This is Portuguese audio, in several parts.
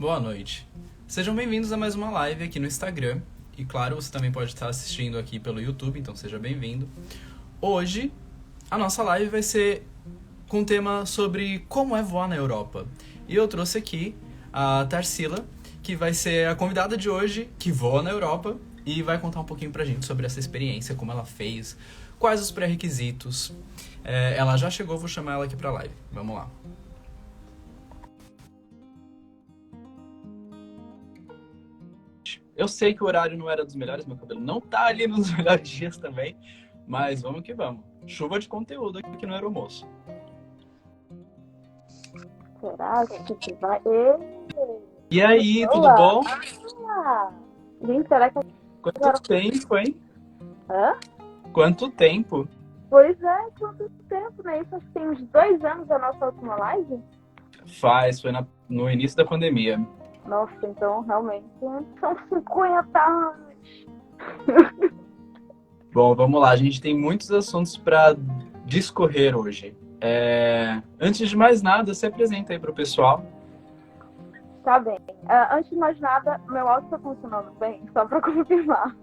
Boa noite. Sejam bem-vindos a mais uma live aqui no Instagram. E claro, você também pode estar assistindo aqui pelo YouTube, então seja bem-vindo. Hoje, a nossa live vai ser com um tema sobre como é voar na Europa. E eu trouxe aqui a Tarsila, que vai ser a convidada de hoje, que voa na Europa, e vai contar um pouquinho pra gente sobre essa experiência, como ela fez, quais os pré-requisitos. Ela já chegou, vou chamar ela aqui pra live. Vamos lá. Eu sei que o horário não era dos melhores, meu cabelo não tá ali nos melhores dias também, mas vamos que vamos. Chuva de conteúdo aqui no Aeromoço. Será que a gente vai? E aí, tudo Olá! bom? Gente, será que agora... Quanto tempo, hein? Hã? Quanto tempo? Pois é, quanto tempo, né? Isso acho que tem uns 2 anos a nossa última live. Foi no início da pandemia. Nossa, então realmente são 50 anos. Bom, vamos lá. A gente tem muitos assuntos para discorrer hoje. Antes de mais nada, se apresenta aí pro pessoal. Tá bem. Antes de mais nada, meu áudio tá funcionando bem? Só pra confirmar.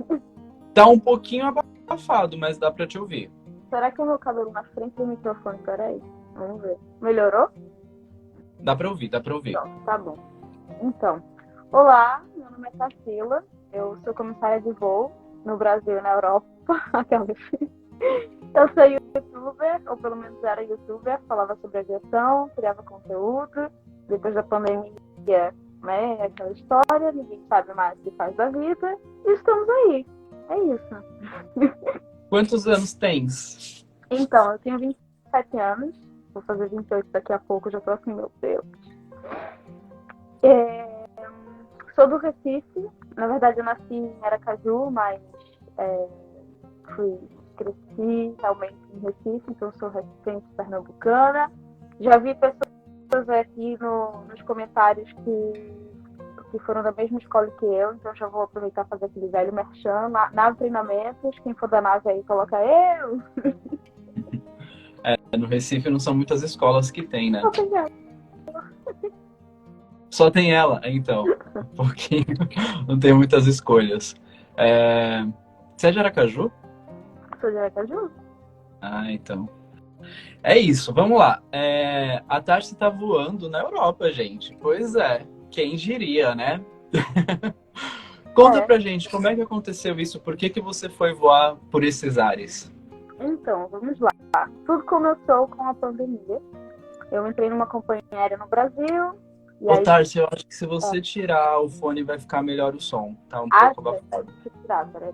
Tá um pouquinho abafado, mas dá para te ouvir. Será que o meu cabelo na frente do microfone? Peraí. Vamos ver. Melhorou? Dá para ouvir, dá para ouvir. Pronto, tá bom. Então, olá, meu nome é Tarsila, eu sou comissária de voo no Brasil e na Europa. Eu sou youtuber, ou pelo menos era youtuber, falava sobre aviação, criava conteúdo. Depois da pandemia, né, aquela história, ninguém sabe mais o que faz da vida. E estamos aí. É isso. Quantos anos tens? Então, eu tenho 27 anos, vou fazer 28 daqui a pouco, já tô assim, meu Deus. Sou do Recife, na verdade eu nasci em Aracaju, mas cresci realmente em Recife, então sou recifense pernambucana. Já vi pessoas aqui nos comentários que foram da mesma escola que eu, então já vou aproveitar e fazer aquele velho merchan. Nave Treinamentos, quem for da nave aí coloca eu. No Recife não são muitas escolas que tem, né? Só tem ela. Só tem ela, então. Um pouquinho. Não tem muitas escolhas. Você é de Aracaju? Sou de Aracaju. Ah, então. É isso, vamos lá. A Tati tá voando na Europa, gente. Pois é, quem diria, né? Conta pra gente, como é que aconteceu isso? Por que você foi voar por esses ares? Então, vamos lá. Tudo começou com a pandemia. Eu entrei numa companhia aérea no Brasil. E aí... Tarsi, eu acho que se você tirar o fone vai ficar melhor o som. Tá um pouco abafado. Deixa eu tirar, peraí.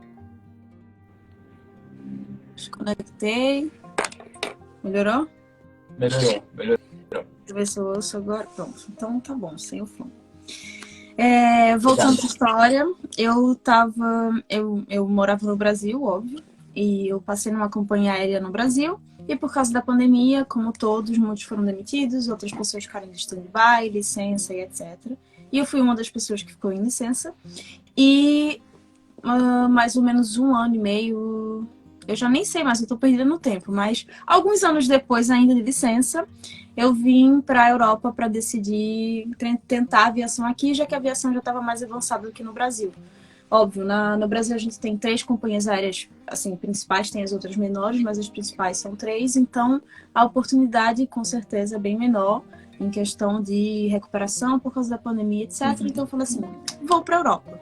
Desconectei. Melhorou? Melhorou. Deixa eu ver se eu ouço agora. Pronto, então tá bom, sem o fone. Voltando à história, eu morava no Brasil, óbvio, e eu passei numa companhia aérea no Brasil, e por causa da pandemia, como todos, muitos foram demitidos, outras pessoas ficaram de stand-by, licença e etc. E eu fui uma das pessoas que ficou em licença, e mais ou menos 1 ano e meio, eu já nem sei mais, eu tô perdida no tempo, mas alguns anos depois ainda de licença, eu vim para a Europa para decidir tentar a aviação aqui, já que a aviação já estava mais avançada do que no Brasil. Óbvio, no Brasil a gente tem 3 companhias aéreas assim, principais, tem as outras menores, mas as principais são 3, então a oportunidade com certeza é bem menor em questão de recuperação por causa da pandemia, etc. Então eu falei assim, vou para a Europa.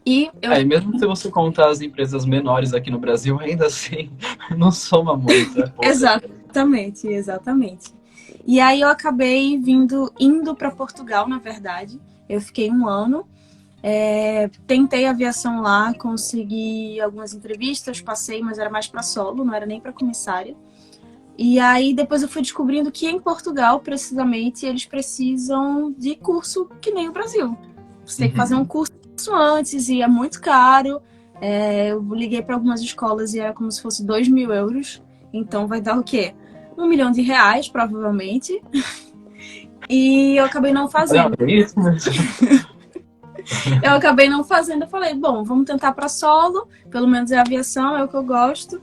E mesmo se você contar as empresas menores aqui no Brasil, ainda assim não soma muito. Exatamente. E aí eu acabei indo para Portugal, na verdade. Eu fiquei 1 ano. Tentei aviação lá, consegui algumas entrevistas, passei, mas era mais para solo, não era nem para comissária. E aí depois eu fui descobrindo que em Portugal, precisamente, eles precisam de curso que nem o Brasil. Você tem que fazer um curso antes e é muito caro. Eu liguei para algumas escolas e era como se fosse 2.000 euros. Então vai dar o quê? R$1 milhão, provavelmente. E eu acabei não fazendo. Eu falei, bom, vamos tentar para solo. Pelo menos é aviação, é o que eu gosto.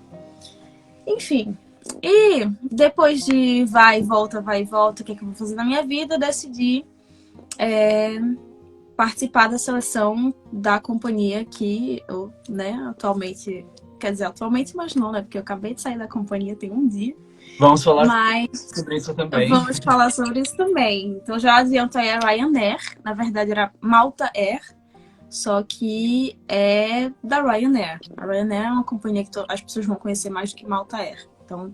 Enfim. E depois de vai e volta, o que é que eu vou fazer na minha vida, eu decidi participar da seleção da companhia que eu, né, atualmente, quer dizer, atualmente, mas não, né, porque eu acabei de sair da companhia tem um dia. Vamos falar Mas sobre isso também. vamos falar sobre isso também. Então já adianto aí a Ryanair, na verdade era Malta Air, só que é da Ryanair. A Ryanair é uma companhia que as pessoas vão conhecer mais do que Malta Air. Então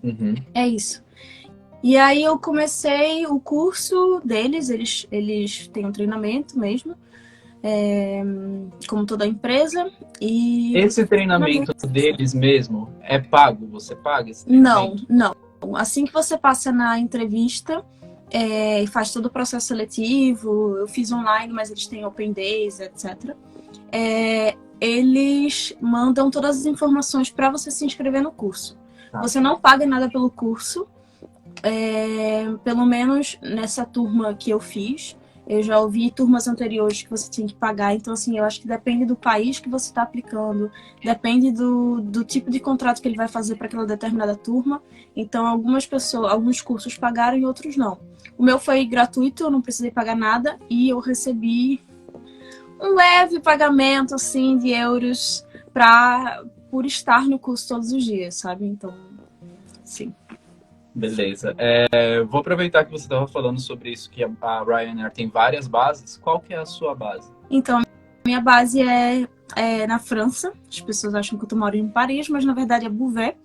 é isso. E aí eu comecei o curso deles, eles têm um treinamento mesmo, como toda empresa. E esse treinamento deles mesmo é pago? Você paga esse treinamento? Não. Assim que você passa na entrevista e faz todo o processo seletivo, eu fiz online, mas eles têm Open Days, etc. Eles mandam todas as informações para você se inscrever no curso. Você não paga nada pelo curso, pelo menos nessa turma que eu fiz. Eu já ouvi turmas anteriores que você tinha que pagar, então assim, eu acho que depende do país que você está aplicando, depende do tipo de contrato que ele vai fazer para aquela determinada turma. Então alguns cursos pagaram e outros não. O meu foi gratuito, eu não precisei pagar nada e eu recebi um leve pagamento assim de euros por estar no curso todos os dias, sabe? Então, sim. Beleza. Vou aproveitar que você estava falando sobre isso, que a Ryanair tem várias bases. Qual que é a sua base? Então, minha base é na França. As pessoas acham que eu tô morando em Paris, mas na verdade é Beauvais.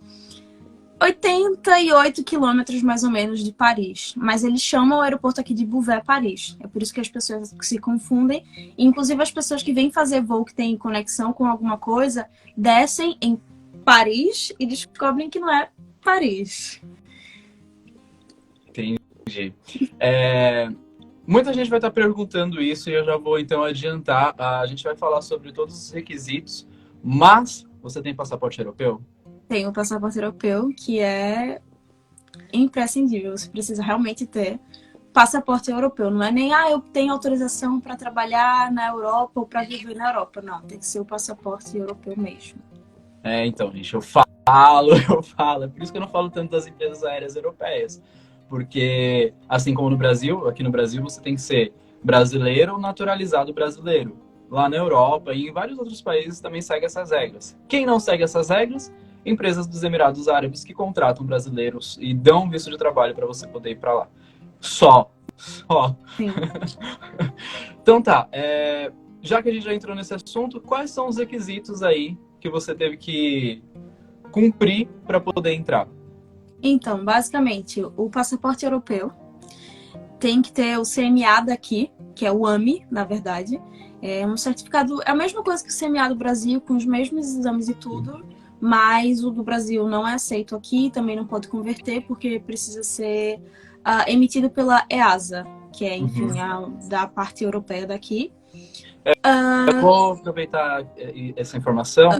88 quilômetros mais ou menos de Paris. Mas eles chamam o aeroporto aqui de Beauvais Paris. É por isso que as pessoas se confundem. Inclusive as pessoas que vêm fazer voo que tem conexão com alguma coisa, descem em Paris e descobrem que não é Paris. Entendi. Muita gente vai estar perguntando isso e eu já vou então adiantar. A gente vai falar sobre todos os requisitos, mas você tem passaporte europeu? Tenho o passaporte europeu, que é imprescindível. Você precisa realmente ter passaporte europeu. Não é nem, eu tenho autorização para trabalhar na Europa ou para viver na Europa. Não, tem que ser o passaporte europeu mesmo. Então, gente, eu falo. É por isso que eu não falo tanto das empresas aéreas europeias. Porque, assim como no Brasil, aqui no Brasil você tem que ser brasileiro ou naturalizado brasileiro. Lá na Europa e em vários outros países também segue essas regras. Quem não segue essas regras? Empresas dos Emirados Árabes que contratam brasileiros e dão visto de trabalho para você poder ir para lá. Só. Sim. Então tá, já que a gente já entrou nesse assunto, quais são os requisitos aí que você teve que cumprir para poder entrar? Então, basicamente, o passaporte europeu tem que ter o CMA daqui, que é o AMI, na verdade. É um certificado, é a mesma coisa que o CMA do Brasil, com os mesmos exames e tudo, mas o do Brasil não é aceito aqui, também não pode converter, porque precisa ser emitido pela EASA, que é, enfim, da parte europeia daqui. Eu vou aproveitar essa informação.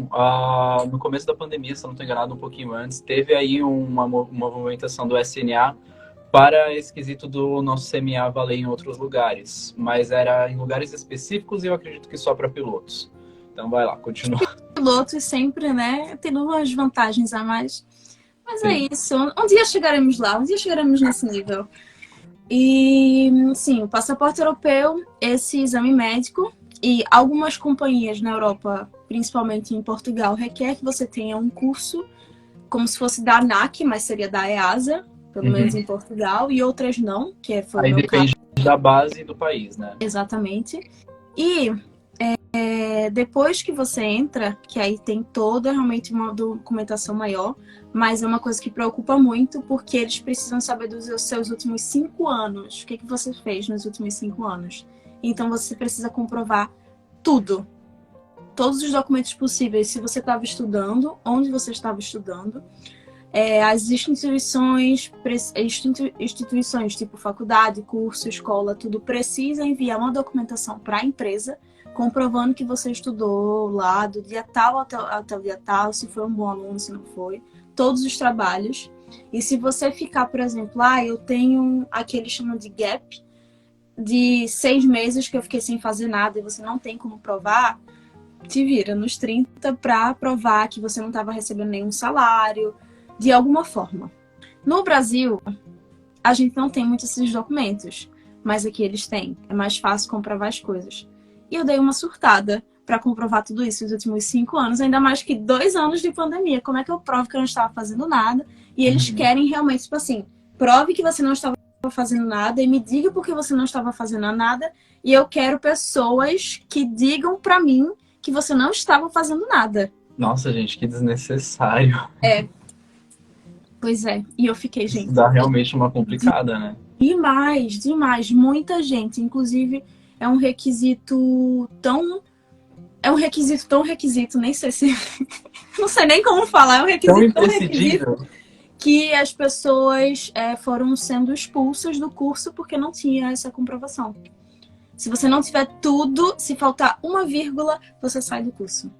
No começo da pandemia, se eu não estou enganado, um pouquinho antes, teve aí uma movimentação do SNA para esse quesito do nosso CMA valer em outros lugares. Mas era em lugares específicos e eu acredito que só para pilotos. Então vai lá, continua. Pilotos sempre, né, tendo umas vantagens a mais. Mas Sim. É isso. Um dia chegaremos lá, um dia chegaremos nesse nível. E, sim, o passaporte europeu, esse exame médico, e algumas companhias na Europa, principalmente em Portugal, requer que você tenha um curso como se fosse da ANAC, mas seria da EASA, pelo menos em Portugal, e outras não, que foi aí o meu depende caso. da base do país, né? Exatamente. E depois que você entra, que aí tem toda realmente uma documentação maior, mas é uma coisa que preocupa muito, porque eles precisam saber dos seus últimos 5 anos. O que você fez nos últimos 5 anos? Então você precisa comprovar tudo. Todos os documentos possíveis, se você estava estudando, onde você estava estudando, as instituições tipo faculdade, curso, escola, tudo precisa enviar uma documentação para a empresa comprovando que você estudou lá do dia tal até o dia tal, se foi um bom aluno, se não foi, todos os trabalhos. E se você ficar, por exemplo, eu tenho aquele chamam de gap, de 6 meses que eu fiquei sem fazer nada e você não tem como provar, te vira nos 30 para provar que você não estava recebendo nenhum salário, de alguma forma. No Brasil, a gente não tem muitos esses documentos, mas aqui eles têm. É mais fácil comprovar as coisas. E eu dei uma surtada para comprovar tudo isso nos últimos 5 anos, ainda mais que 2 anos de pandemia. Como é que eu provo que eu não estava fazendo nada? E eles querem realmente, tipo assim, prove que você não estava fazendo nada e me diga por que você não estava fazendo nada. E eu quero pessoas que digam para mim que você não estava fazendo nada. Nossa, gente, que desnecessário. Pois é. E eu fiquei, Isso gente, dá realmente uma complicada, né? demais. Muita gente. Inclusive, é um requisito tão... É um requisito tão requisito, nem sei se... Não sei nem como falar. É um Tão requisito tão requisito imprescindível. que as pessoas foram sendo expulsas do curso porque não tinha essa comprovação. Se você não tiver tudo, se faltar uma vírgula, você sai do curso.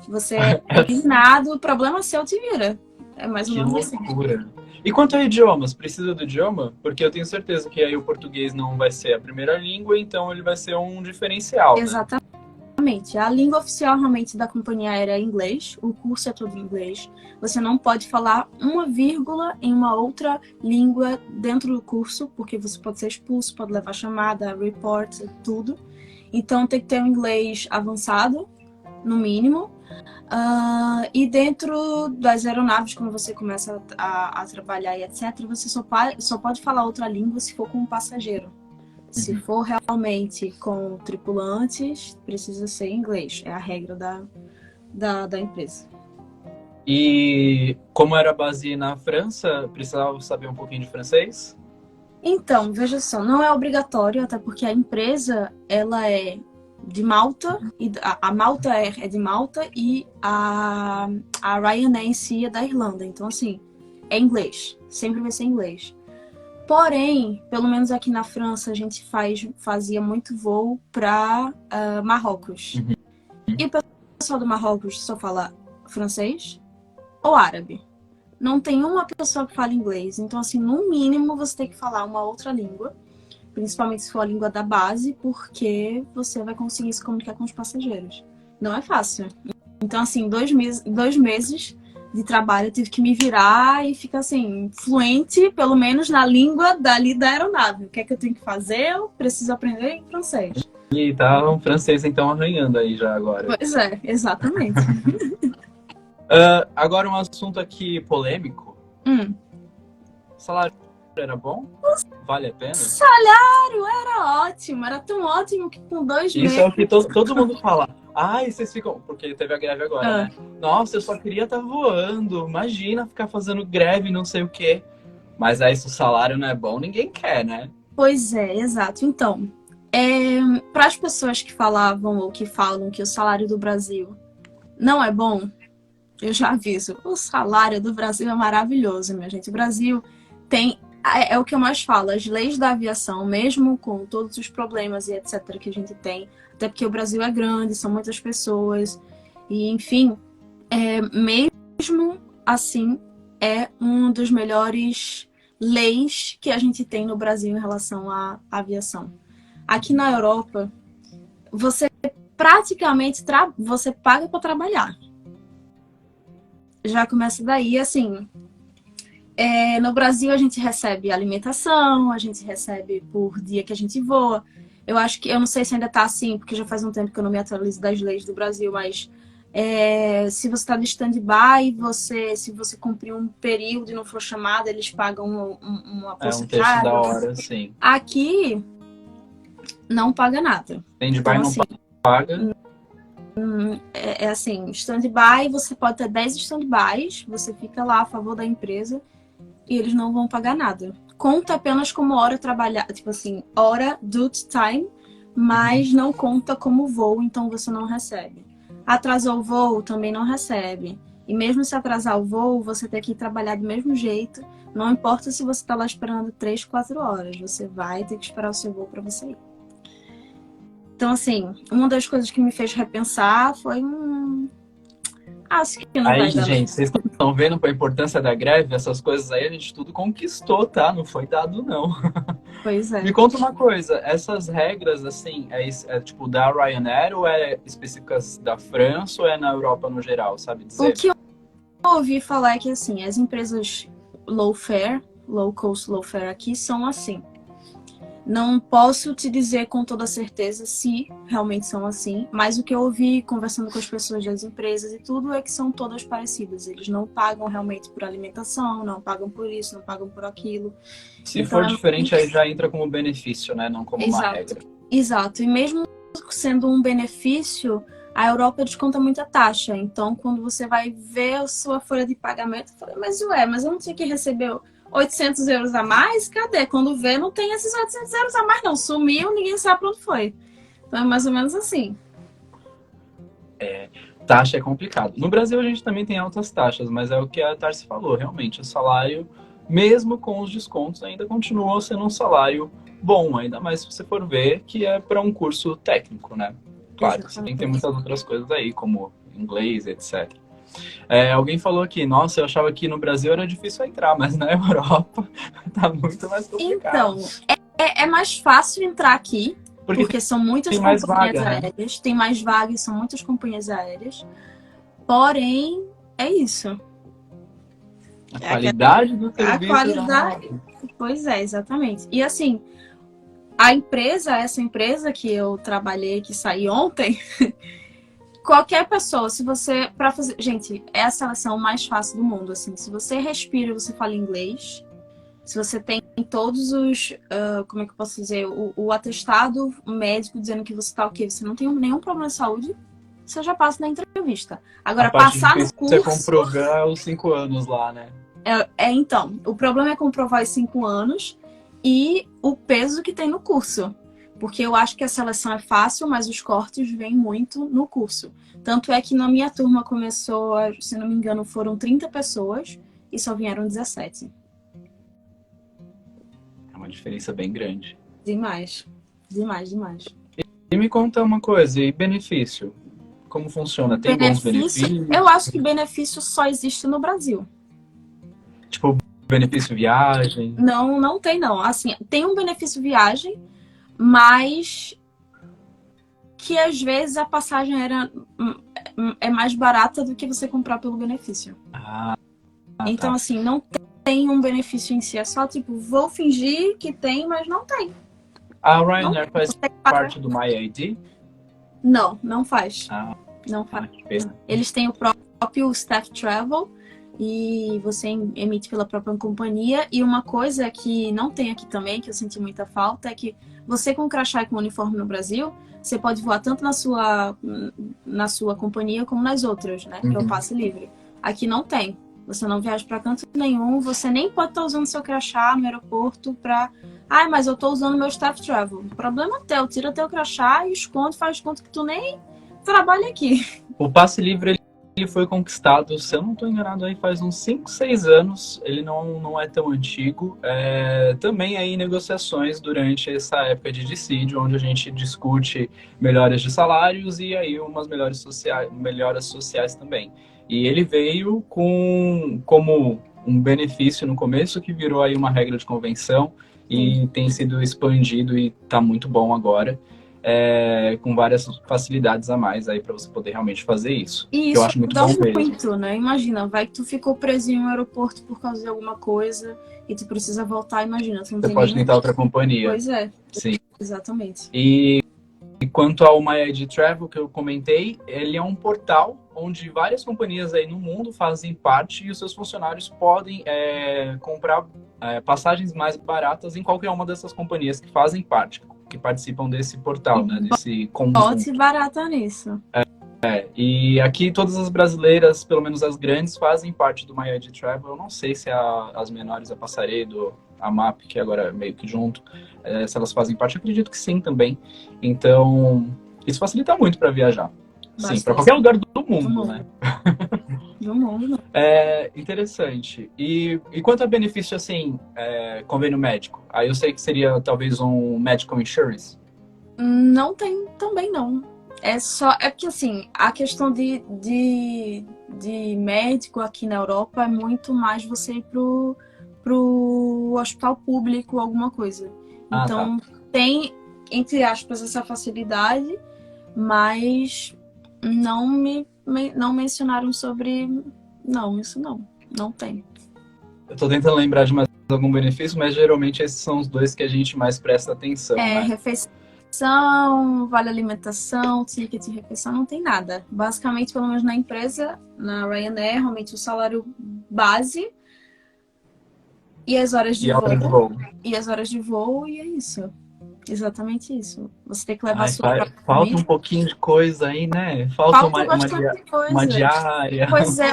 Você é eliminado, o problema seu te vira. É mais ou Que menos assim. loucura. E quanto a idiomas, precisa do idioma? Porque eu tenho certeza que aí o português não vai ser a primeira língua, então ele vai ser um diferencial, né? Exatamente. A língua oficial realmente da companhia aérea é inglês, o curso é todo em inglês. Você não pode falar uma vírgula em uma outra língua dentro do curso, porque você pode ser expulso, pode levar chamada, report, tudo. Então tem que ter um inglês avançado, no mínimo. E dentro das aeronaves, quando você começa a trabalhar e etc., você só pode falar outra língua se for com um passageiro. Se for realmente com tripulantes, precisa ser inglês. É a regra da empresa. E como era a base na França, precisava saber um pouquinho de francês? Então, veja só, não é obrigatório, até porque a empresa, ela é de Malta, e a Malta Air é de Malta e a Ryanair em si é da Irlanda. Então, assim, é inglês. Sempre vai ser inglês. Porém, pelo menos aqui na França, a gente fazia muito voo para Marrocos. E o pessoal do Marrocos só fala francês ou árabe. Não tem uma pessoa que fala inglês. Então, assim, no mínimo, você tem que falar uma outra língua. Principalmente se for a língua da base, porque você vai conseguir se comunicar com os passageiros. Não é fácil. Então, assim, 2 meses de trabalho, eu tive que me virar e ficar, assim, fluente, pelo menos na língua dali da aeronave. O que é que eu tenho que fazer? Eu preciso aprender em francês. E tá um francês, então, arranhando aí já agora. Pois é, exatamente. Agora um assunto aqui polêmico. O salário era bom? Vale a pena? O salário era ótimo. Era tão ótimo que com 2 meses... Isso é o que todo mundo fala. Ai, vocês ficam... Porque teve a greve agora, né? Nossa, eu só queria estar voando. Imagina ficar fazendo greve, não sei o quê. Mas aí se o salário não é bom, ninguém quer, né? Pois é, exato. Então, para as pessoas que falavam ou que falam que o salário do Brasil não é bom, eu já aviso. O salário do Brasil é maravilhoso, minha gente. O Brasil tem... É o que eu mais falo. As leis da aviação, mesmo com todos os problemas e etc. que a gente tem, até porque o Brasil é grande, são muitas pessoas, e enfim, mesmo assim, é uma das melhores leis que a gente tem no Brasil em relação à aviação. Aqui na Europa, você praticamente você paga para trabalhar. Já começa daí, assim... no Brasil a gente recebe alimentação, a gente recebe por dia que a gente voa. Eu não sei se ainda tá assim, porque já faz um tempo que eu não me atualizo das leis do Brasil, mas se você está de stand-by, se você cumprir um período e não for chamado, eles pagam uma porcentagem. Um terço da hora, sim. Aqui não paga nada. Stand-by então, não assim, paga. Assim, stand-by, você pode ter 10 stand-bys, você fica lá a favor da empresa e eles não vão pagar nada. Conta apenas como hora trabalhar, tipo assim, hora duty time, mas não conta como voo, então você não recebe. Atrasou o voo, também não recebe. E mesmo se atrasar o voo, você tem que trabalhar do mesmo jeito. Não importa se você está lá esperando 3, 4 horas. Você vai ter que esperar o seu voo para você ir. Então, assim, uma das coisas que me fez repensar foi acho que não vai dar. Gente, vocês estão vendo a importância da greve? Essas coisas aí a gente tudo conquistou, tá? Não foi dado, não. Pois é. Me conta uma coisa, essas regras, assim, é tipo da Ryanair ou é específicas da França ou é na Europa no geral, sabe dizer? O que eu ouvi falar é que, assim, as empresas low cost, low fare aqui são assim. Não posso te dizer com toda certeza se realmente são assim, mas o que eu ouvi conversando com as pessoas das empresas e tudo é que são todas parecidas. Eles não pagam realmente por alimentação, não pagam por isso, não pagam por aquilo. Se Então, for diferente, aí já entra como benefício, né? Não como uma regra. Exato. E mesmo sendo um benefício, a Europa desconta muita taxa. Então, quando você vai ver a sua folha de pagamento, eu falei, mas eu não tinha que receber 800 euros a mais? Cadê? Quando vê, não tem esses 800 euros a mais, não. Sumiu, ninguém sabe pra onde foi. Então, é mais ou menos assim. Taxa é complicado. No Brasil, a gente também tem altas taxas, mas é o que a Tarsi falou. Realmente, o salário, mesmo com os descontos, ainda continua sendo um salário bom. Ainda mais se você for ver que é para um curso técnico, né? Claro, você tem que ter muitas outras coisas aí, como inglês, etc. Alguém falou aqui, nossa, eu achava que no Brasil era difícil entrar, mas na Europa tá muito mais complicado. Então, é mais fácil entrar aqui, porque são muitas tem mais companhias vaga, né? aéreas, tem mais vagas, são muitas companhias aéreas. Porém, é isso. A qualidade do A serviço. qualidade. Pois é, exatamente. E assim, essa empresa que eu trabalhei, que saí ontem, qualquer pessoa, se você, para fazer, gente, é a seleção mais fácil do mundo, assim, se você respira, você fala inglês, se você tem todos os, como é que eu posso dizer, o atestado médico dizendo que você tá ok, você não tem nenhum problema de saúde, você já passa na entrevista. Agora, passar no curso... Você comprovar os 5 anos lá, né? Então, o problema é comprovar os 5 anos e o peso que tem no curso. Porque eu acho que a seleção é fácil, mas os cortes vêm muito no curso. Tanto é que na minha turma começou, se não me engano, foram 30 pessoas e só vieram 17. É uma diferença bem grande. Demais. Demais, demais. E me conta uma coisa, e benefício? Como funciona? Tem bons benefícios? Eu acho que benefício só existe no Brasil. Tipo, benefício viagem? Não tem não. Assim, tem um benefício viagem, mas que às vezes a passagem é mais barata do que você comprar pelo benefício. Então, tá. assim, não tem um benefício em si. É só, tipo, vou fingir que tem, mas não tem. A Ryanair faz parte do MyID? Não faz. Não faz. Eles têm o próprio Staff Travel e você emite pela própria companhia. E uma coisa que não tem aqui também, que eu senti muita falta, é que você com crachá e com uniforme no Brasil, você pode voar tanto na sua companhia como nas outras, né? Que é o passe livre. Aqui não tem. Você não viaja para canto nenhum, você nem pode estar usando seu crachá no aeroporto para... mas eu estou usando meu Staff Travel. O problema é teu, tira teu crachá e esconde, faz conta que tu nem trabalha aqui. O passe livre, ele foi conquistado, se eu não estou enganado, aí faz uns 5, 6 anos. Ele não é tão antigo. Também aí negociações durante essa época de dissídio, onde a gente discute melhorias de salários e aí umas melhoras sociais também. E ele veio como um benefício no começo, que virou aí uma regra de convenção e tem sido expandido e está muito bom agora, com várias facilidades a mais aí para você poder realmente fazer isso. E que eu acho muito bom mesmo. Né? Imagina, vai que tu ficou preso em um aeroporto por causa de alguma coisa e tu precisa voltar, imagina. Tu não você pode tentar outra companhia. Pois é. Sim. Exatamente. E quanto ao MyID Travel, que eu comentei, ele é um portal onde várias companhias aí no mundo fazem parte e os seus funcionários podem comprar passagens mais baratas em qualquer uma dessas companhias que fazem parte, que participam desse portal, né? Desse conjunto. Pode barata nisso. E aqui todas as brasileiras, pelo menos as grandes, fazem parte do MyID Travel. Eu não sei se as menores, a Passaredo, a MAP, que agora é meio que junto, se elas fazem parte, eu acredito que sim também. Então, isso facilita muito para viajar. Sim, para qualquer lugar do mundo, né? Do mundo. Interessante. E quanto a benefício, assim, convênio médico? Aí eu sei que seria talvez um medical insurance. Não tem também, não. É porque, assim, a questão de médico aqui na Europa é muito mais você ir pro hospital público, alguma coisa. Então, tem, entre aspas, essa facilidade, mas não mencionaram sobre... Não, isso não tem. Eu tô tentando lembrar de mais algum benefício, mas geralmente esses são os dois que a gente mais presta atenção, né? Refeição, vale alimentação, ticket de refeição, não tem nada. Basicamente, pelo menos na empresa, na Ryanair, realmente o salário base e as horas de voo. E as horas de voo, e é isso. Exatamente isso. Você tem que levar a sua própria falta comida. um pouquinho de coisa aí, né? Falta uma diária, Pois é,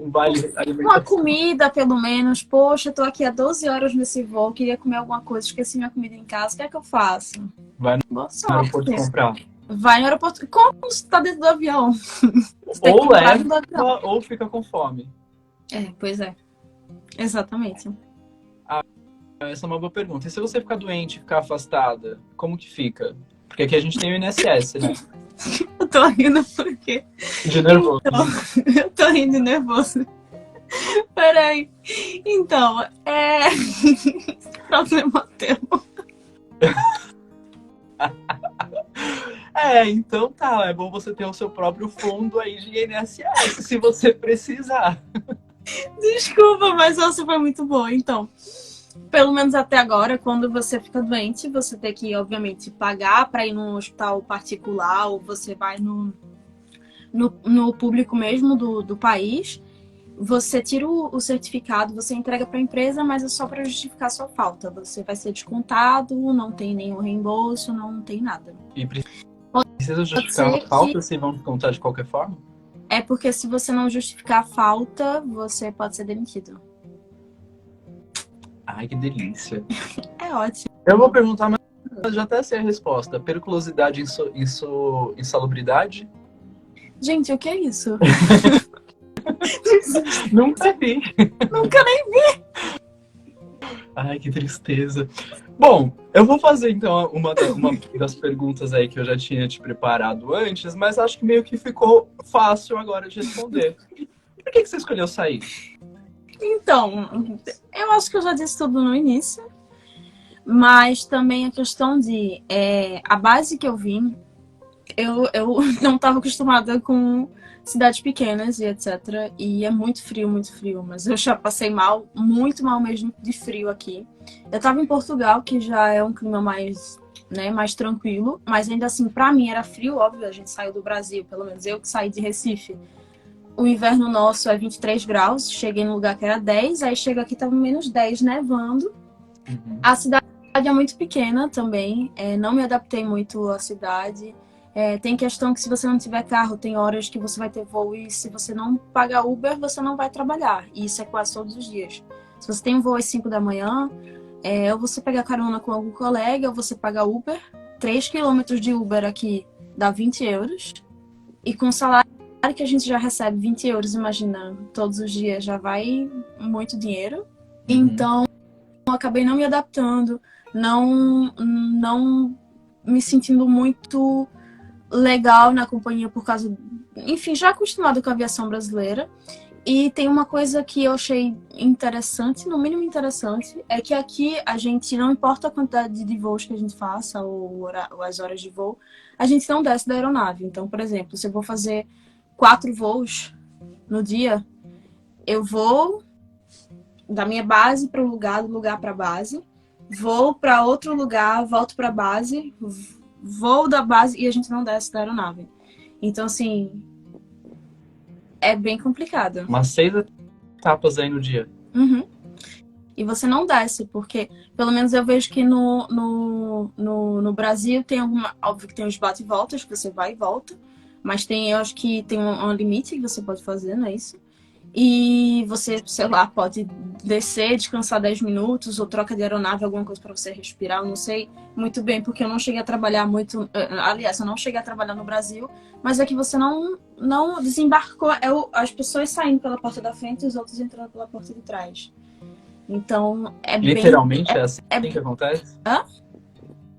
vale uma alimentação. comida, pelo menos. Poxa, eu tô aqui há 12 horas nesse voo, queria comer alguma coisa, esqueci minha comida em casa, o que é que eu faço? Vai Boa no sorte. aeroporto comprar. Vai no aeroporto. Como você tá dentro do avião? Ou leva, ou fica com fome. Pois é. Exatamente. Essa é uma boa pergunta. E se você ficar doente, ficar afastada, como que fica? Porque aqui a gente tem o INSS, né? Eu tô rindo porque... De nervoso. Então, eu tô rindo nervoso. Peraí. Então, problema teu. Então tá. É bom você ter o seu próprio fundo aí de INSS, se você precisar. Desculpa, mas essa foi muito boa. Então, pelo menos até agora, quando você fica doente, você tem que, obviamente, pagar para ir num hospital particular ou você vai no público mesmo do país. Você tira o certificado, você entrega para a empresa, mas é só para justificar a sua falta. Você vai ser descontado, não tem nenhum reembolso, não tem nada. E precisa justificar a falta se vão descontar de qualquer forma? É porque se você não justificar a falta, você pode ser demitido. Ai, que delícia. É ótimo. Eu vou perguntar, mas já até sei a resposta. Periculosidade e insalubridade? Gente, o que é isso? Nunca vi. Nunca nem vi. Ai, que tristeza. Bom, eu vou fazer então uma das perguntas aí que eu já tinha te preparado antes, mas acho que meio que ficou fácil agora de responder. Por que você escolheu sair? Então, eu acho que eu já disse tudo no início, mas também a questão de a base que eu vim, eu não estava acostumada com cidades pequenas e etc. E é muito frio, mas eu já passei mal, muito mal mesmo de frio aqui. Eu estava em Portugal, que já é um clima mais tranquilo, mas ainda assim, para mim era frio, óbvio, a gente saiu do Brasil, pelo menos eu que saí de Recife. O inverno nosso é 23 graus, cheguei num lugar que era 10, aí chego aqui, tava menos 10, nevando. A cidade é muito pequena também, não me adaptei muito à cidade. Tem questão que se você não tiver carro, tem horas que você vai ter voo e se você não pagar Uber, você não vai trabalhar. E isso é quase todos os dias. Se você tem um voo às 5 da manhã, ou você pegar carona com algum colega, ou você paga Uber. 3 quilômetros de Uber aqui dá 20 euros. E com o salário que a gente já recebe 20 euros, imagina, todos os dias já vai muito dinheiro. Então, eu acabei não me adaptando, não me sentindo muito legal na companhia por causa... Enfim, já acostumado com a aviação brasileira. E tem uma coisa que eu achei interessante, no mínimo interessante, é que aqui a gente, não importa a quantidade de voos que a gente faça ou as horas de voo, a gente não desce da aeronave. Então, por exemplo, se eu vou fazer 4 voos no dia, eu vou da minha base para o lugar, do lugar para a base, vou para outro lugar, volto para a base, vou da base e a gente não desce da aeronave. Então, assim, é bem complicado. Umas 6 etapas aí no dia. E você não desce, porque pelo menos eu vejo que no Brasil tem alguma... Óbvio que tem os bate e voltas, que você vai e volta. Mas eu acho que tem um limite que você pode fazer, não é isso? E você, sei lá, pode descer, descansar 10 minutos, ou troca de aeronave, alguma coisa para você respirar. Eu não sei muito bem, porque eu não cheguei a trabalhar muito... Aliás, eu não cheguei a trabalhar no Brasil, mas é que você não desembarcou. As pessoas saindo pela porta da frente e os outros entrando pela porta de trás. Então, Literalmente é assim que acontece? Hã?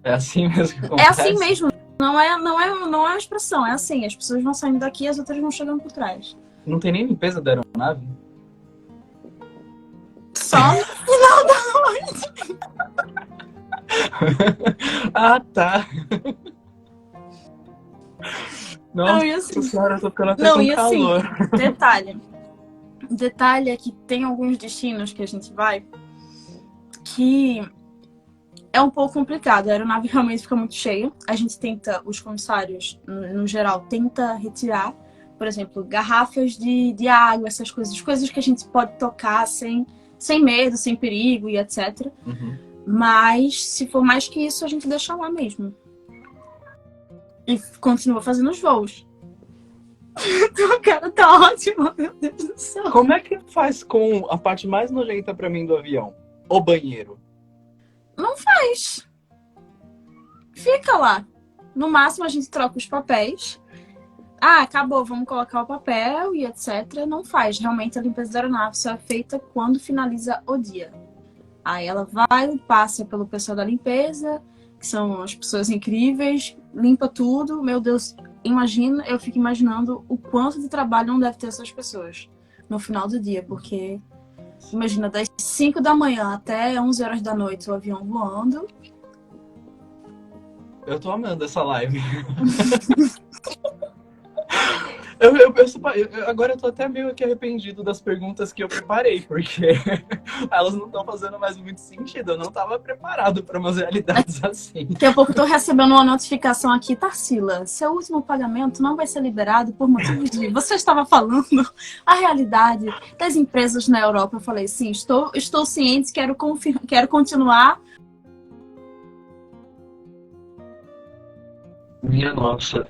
É assim mesmo que acontece? É assim mesmo. Não é uma expressão, é assim. As pessoas vão saindo daqui e as outras vão chegando por trás. Não tem nem limpeza da aeronave? Só no final da noite. Ah, tá. Nossa, Não, e assim, senhora, eu tô ficando até com calor. Detalhe é que tem alguns destinos que a gente vai que é um pouco complicado. A aeronave realmente fica muito cheia. A gente tenta, os comissários, no geral, tenta retirar, por exemplo, garrafas de água, essas coisas que a gente pode tocar sem medo, sem perigo e etc. Uhum. Mas, se for mais que isso, a gente deixa lá mesmo. E continua fazendo os voos. O cara tá ótimo, meu Deus do céu. Como é que faz com a parte mais nojenta pra mim do avião? O banheiro. Não faz. Fica lá. No máximo, a gente troca os papéis. Ah, acabou, vamos colocar o papel e etc. Não faz. Realmente, a limpeza da aeronave só é feita quando finaliza o dia. Aí ela vai, passa pelo pessoal da limpeza, que são as pessoas incríveis, limpa tudo. Meu Deus, eu fico imaginando o quanto de trabalho não deve ter essas pessoas no final do dia, porque imagina, das 5 da manhã até 11 horas da noite o avião voando. Eu tô amando essa live. Agora eu tô até meio que arrependido das perguntas que eu preparei, porque elas não estão fazendo mais muito sentido. Eu não tava preparado para umas realidades assim. Daqui a pouco eu tô recebendo uma notificação aqui, Tarsila, seu último pagamento não vai ser liberado por motivos de... Você estava falando a realidade das empresas na Europa. Eu falei, sim, estou ciente, quero continuar. Minha nossa,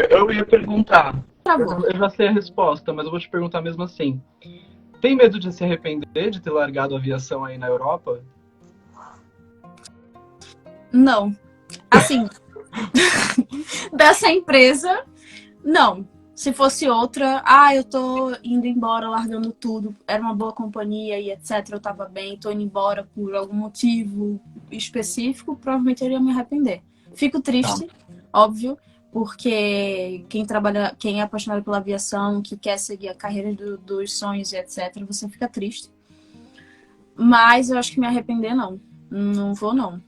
eu ia perguntar. Travou. Eu já sei a resposta, mas eu vou te perguntar mesmo assim. Tem medo de se arrepender de ter largado a aviação aí na Europa? Não. Assim, dessa empresa, não. Se fosse outra, eu tô indo embora, largando tudo, era uma boa companhia e etc, eu tava bem, tô indo embora por algum motivo específico, provavelmente eu iria me arrepender. Fico triste, óbvio, porque quem é apaixonado pela aviação, que quer seguir a carreira dos sonhos e etc, você fica triste. Mas eu acho que me arrepender, não. Não vou, não.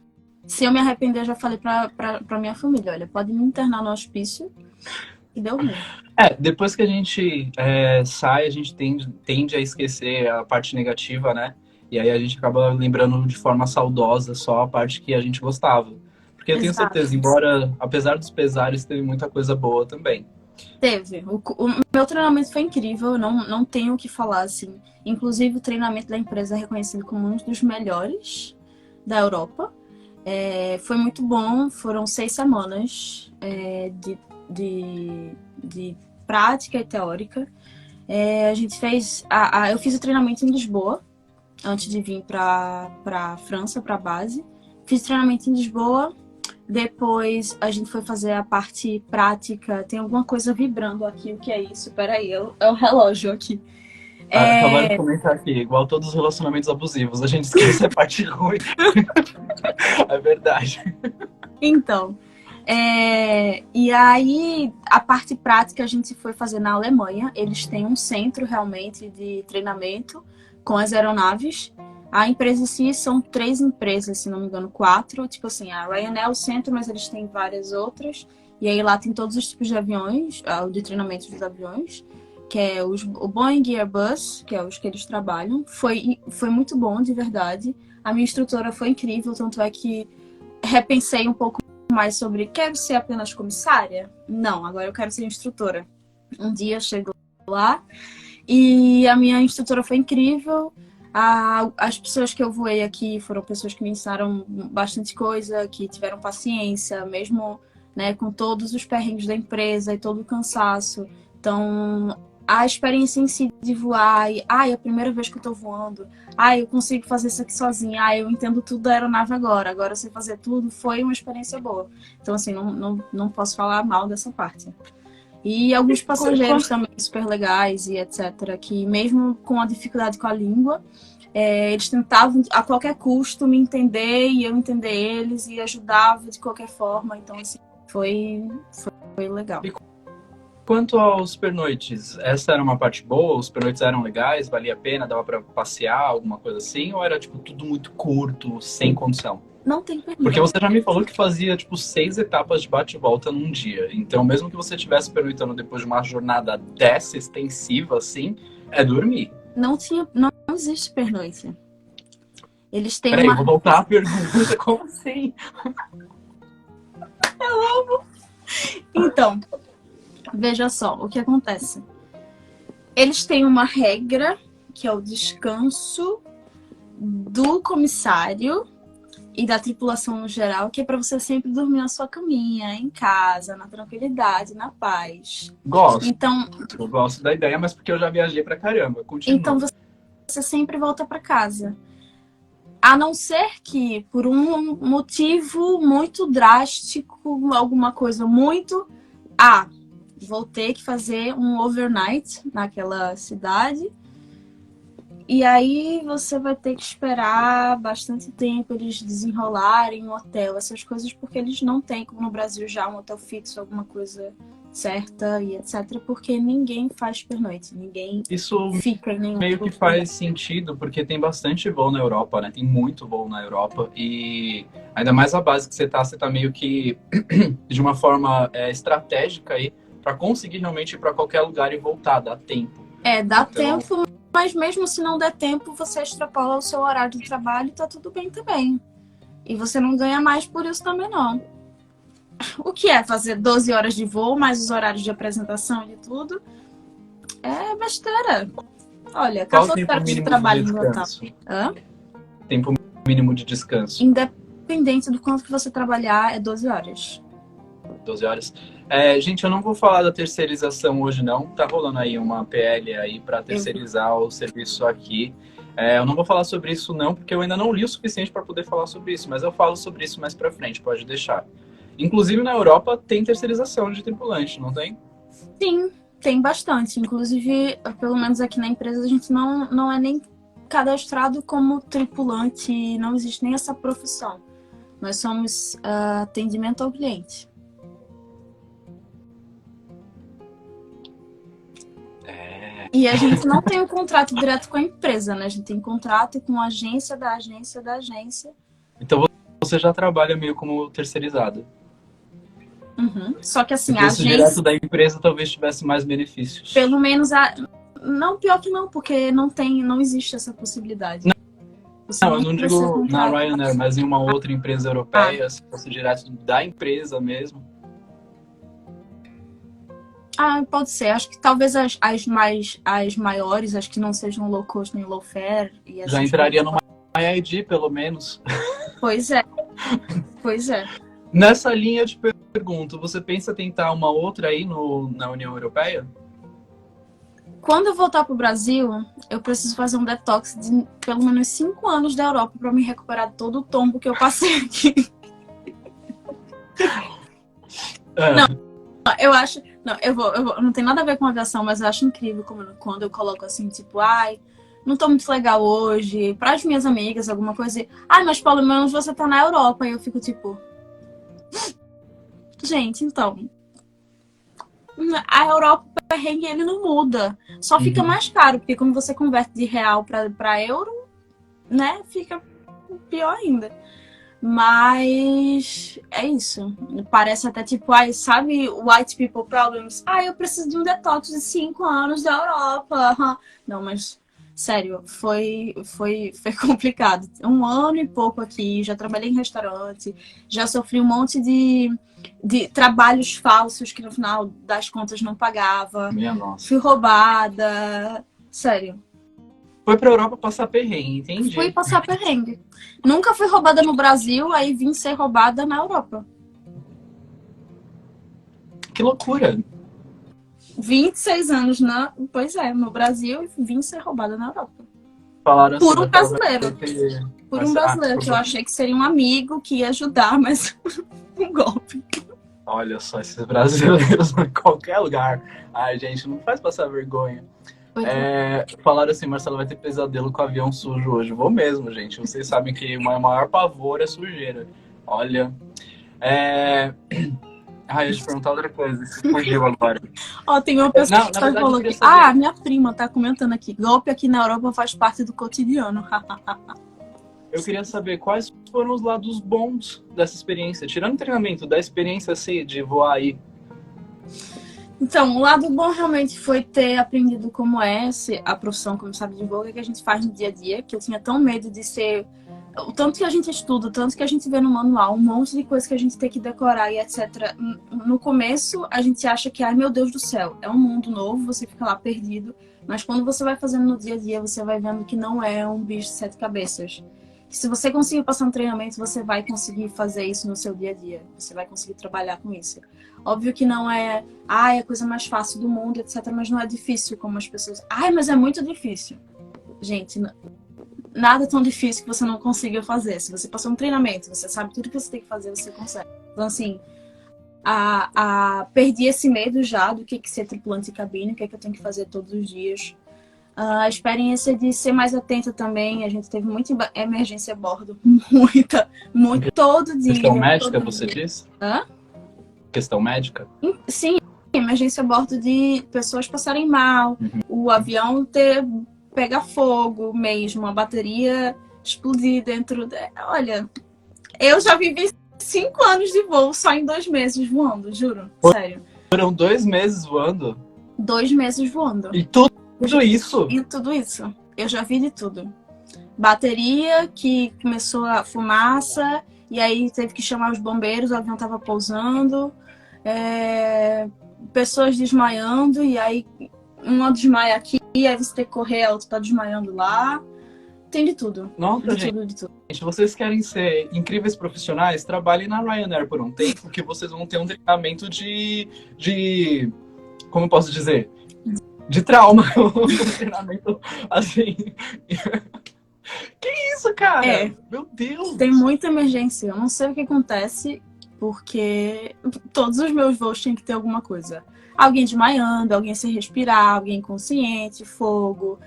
Se eu me arrepender, eu já falei pra minha família, olha, pode me internar no hospício e deu ruim. Depois que a gente sai, a gente tende a esquecer a parte negativa, né? E aí a gente acaba lembrando de forma saudosa só a parte que a gente gostava. Porque eu tenho Exato. certeza, apesar dos pesares, teve muita coisa boa também. Teve. O meu treinamento foi incrível, não tenho o que falar, assim. Inclusive, o treinamento da empresa é reconhecido como um dos melhores da Europa. Foi muito bom, foram 6 semanas de prática e teórica. A gente fez... eu fiz o treinamento em Lisboa, antes de vir para França, para a base. Fiz o treinamento em Lisboa. Depois a gente foi fazer a parte prática. Tem alguma coisa vibrando aqui, o que é isso? Peraí, é o relógio aqui. Acabaram de comentar aqui, igual todos os relacionamentos abusivos, a gente esquece a parte ruim. É verdade. Então, e aí a parte prática a gente foi fazer na Alemanha. Eles têm um centro realmente de treinamento com as aeronaves. A empresa em si são 3 empresas, se não me engano, 4. Tipo assim, a Ryanair é o centro, mas eles têm várias outras. E aí lá tem todos os tipos de aviões, de treinamento dos aviões, que é o Boeing e Airbus, que é os que eles trabalham. Foi muito bom, de verdade. A minha instrutora foi incrível, tanto é que repensei um pouco mais sobre, quero ser apenas comissária? Não, agora eu quero ser instrutora. Um dia chego lá e a minha instrutora foi incrível. As pessoas que eu voei aqui foram pessoas que me ensinaram bastante coisa, que tiveram paciência, mesmo, né, com todos os perrengues da empresa e todo o cansaço. Então, a experiência em si de voar, é a primeira vez que eu tô voando, eu consigo fazer isso aqui sozinha, eu entendo tudo da aeronave agora eu sei fazer tudo, foi uma experiência boa. Então, assim, não posso falar mal dessa parte. E alguns passageiros também super legais e etc, que mesmo com a dificuldade com a língua, eles tentavam a qualquer custo me entender e eu entender eles e ajudava de qualquer forma. Então, assim, foi legal. Quanto aos pernoites, essa era uma parte boa? Os pernoites eram legais? Valia a pena? Dava pra passear? Alguma coisa assim? Ou era, tipo, tudo muito curto, sem condição? Não tem pernoite. Porque você já me falou que fazia, tipo, 6 etapas de bate e volta num dia. Então, mesmo que você estivesse pernoitando depois de uma jornada dessa extensiva, assim, é dormir. Não existe pernoite. Eles têm Peraí, uma... vou voltar à pergunta. Como assim? Então, veja só, o que acontece? Eles têm uma regra, que é o descanso do comissário e da tripulação no geral, que é para você sempre dormir na sua caminha, em casa, na tranquilidade, na paz. Gosto. Então, Eu gosto da ideia, mas porque eu já viajei pra caramba. Continua. então você sempre volta para casa. A não ser que, por um motivo muito drástico, alguma coisa muito... vou ter que fazer um overnight naquela cidade. E aí você vai ter que esperar bastante tempo eles desenrolarem um hotel, essas coisas, porque eles não têm, como no Brasil, já um hotel fixo, alguma coisa certa e etc. Porque ninguém faz pernoite, ninguém Isso fica em nenhum meio que lugar. faz sentido, porque tem bastante voo na Europa, né? Tem muito voo na Europa. E ainda mais a base que você tá meio que de uma forma estratégica aí, para conseguir realmente ir para qualquer lugar e voltar, dá tempo. Dá Então, tempo, mas mesmo se não der tempo, você extrapola o seu horário de trabalho e tá tudo bem também. E você não ganha mais por isso também, não. O que é fazer 12 horas de voo, mais os horários de apresentação e tudo? É besteira. Olha, qual o 14 tempo horas de mínimo trabalho de no total. descanso? Hã? Tempo mínimo de descanso, Independente do quanto que você trabalhar, é 12 horas. 12 horas. Gente, eu não vou falar da terceirização hoje, não. Tá rolando aí uma PL aí para terceirizar o serviço aqui. Eu não vou falar sobre isso, não, porque eu ainda não li o suficiente para poder falar sobre isso, mas eu falo sobre isso mais para frente, pode deixar. Inclusive, na Europa, tem terceirização de tripulante, não tem? Sim, tem bastante. Inclusive, pelo menos aqui na empresa, a gente não é nem cadastrado como tripulante, não existe nem essa profissão. Nós somos atendimento ao cliente. E a gente não tem um contrato direto com a empresa, né? A gente tem contrato com a agência da agência da agência. Então você já trabalha meio como terceirizado. Uhum. Só que assim, Se a fosse agência... direto da empresa, talvez tivesse mais benefícios. Pelo menos não, pior que não, porque não existe essa possibilidade. Não, eu não digo na Ryanair, mas em uma outra empresa europeia, se fosse direto da empresa mesmo. Pode ser. Acho que talvez as maiores, as que não sejam low cost nem low fare. E Já entraria numa MyID, pelo menos. Pois é. Pois é. Nessa linha de pergunta, você pensa tentar uma outra aí na União Europeia? Quando eu voltar pro Brasil, eu preciso fazer um detox de pelo menos 5 anos da Europa para me recuperar de todo o tombo que eu passei aqui. Não, eu acho... Não, eu vou, não tem nada a ver com aviação, mas eu acho incrível quando eu coloco assim, tipo, não tô muito legal hoje, para as minhas amigas, alguma coisa, mas pelo menos você tá na Europa, e eu fico tipo, gente, então, a Europa, o perrengue, ele não muda, só fica mais caro, porque como você converte de real para euro, né, fica pior ainda. Mas é isso. Parece até tipo, sabe, white people problems? Eu preciso de um detox de 5 anos da Europa. Não, mas sério, foi complicado. 1 ano e pouco aqui, já trabalhei em restaurante, já sofri um monte de trabalhos falsos que no final das contas não pagava. Minha nossa. Fui roubada. Sério. Foi pra Europa passar perrengue, entendi. Fui passar perrengue. Nunca fui roubada no Brasil, aí vim ser roubada na Europa. Que loucura. 26 anos no Brasil e vim ser roubada na Europa. Falaram Por assim, um brasileiro. Por um brasileiro, que eu achei que seria um amigo que ia ajudar, mas um golpe. Olha só, esses brasileiros em qualquer lugar. Ai, gente, não faz passar vergonha. Falaram assim, Marcelo vai ter pesadelo com avião sujo hoje. Vou mesmo, gente. Vocês sabem que o meu maior pavor é sujeira. Olha. Eu ia te perguntar outra coisa. Você fugiu agora. Tem uma pessoa que está falando aqui. Minha prima tá comentando aqui. Golpe aqui na Europa faz parte do cotidiano. Eu queria saber quais foram os lados bons dessa experiência. Tirando o treinamento, da experiência assim, de voar aí. Então, o lado bom realmente foi ter aprendido como é a profissão, como sabe de voo, que a gente faz no dia a dia, que eu tinha tão medo de ser o tanto que a gente estuda, o tanto que a gente vê no manual, um monte de coisa que a gente tem que decorar e etc. No começo, a gente acha que, ai meu Deus do céu, é um mundo novo, você fica lá perdido. Mas quando você vai fazendo no dia a dia, você vai vendo que não é um bicho de 7 cabeças. Que se você conseguir passar um treinamento, você vai conseguir fazer isso no seu dia a dia. Você vai conseguir trabalhar com isso. Óbvio que não é, ai, é a coisa mais fácil do mundo, etc. Mas não é difícil como as pessoas... Ai, mas é muito difícil. Gente, nada tão difícil que você não consiga fazer. Se você passou um treinamento, você sabe tudo que você tem que fazer, você consegue. Então, assim, perdi esse medo já do que é ser tripulante de cabine, o que é que eu tenho que fazer todos os dias. A experiência de ser mais atenta também. A gente teve muita emergência a bordo. Muita. Todo dia. Questão médica, todo você dia. disse? Hã? Questão médica? Sim, emergência a bordo de pessoas passarem mal, o avião pegar fogo mesmo, a bateria explodir dentro. Olha, eu já vivi 5 anos de voo só em 2 meses voando, juro. Sério. Foram 2 meses voando? 2 meses voando. E tudo isso? E tudo isso. Eu já vi de tudo. Bateria que começou a fumaça, e aí teve que chamar os bombeiros, o avião tava pousando. Pessoas desmaiando, e aí uma desmaia aqui, aí você tem que correr, a outra tá desmaiando lá. Tem de tudo. Nossa, de tudo, de tudo. Gente, vocês querem ser incríveis profissionais? Trabalhem na Ryanair por um tempo, que vocês vão ter um treinamento de como eu posso dizer? De trauma. Um treinamento assim. Que isso, cara? Meu Deus! Tem muita emergência. Eu não sei o que acontece, porque todos os meus voos tinham que ter alguma coisa. Alguém desmaiando, alguém sem respirar, alguém inconsciente, fogo.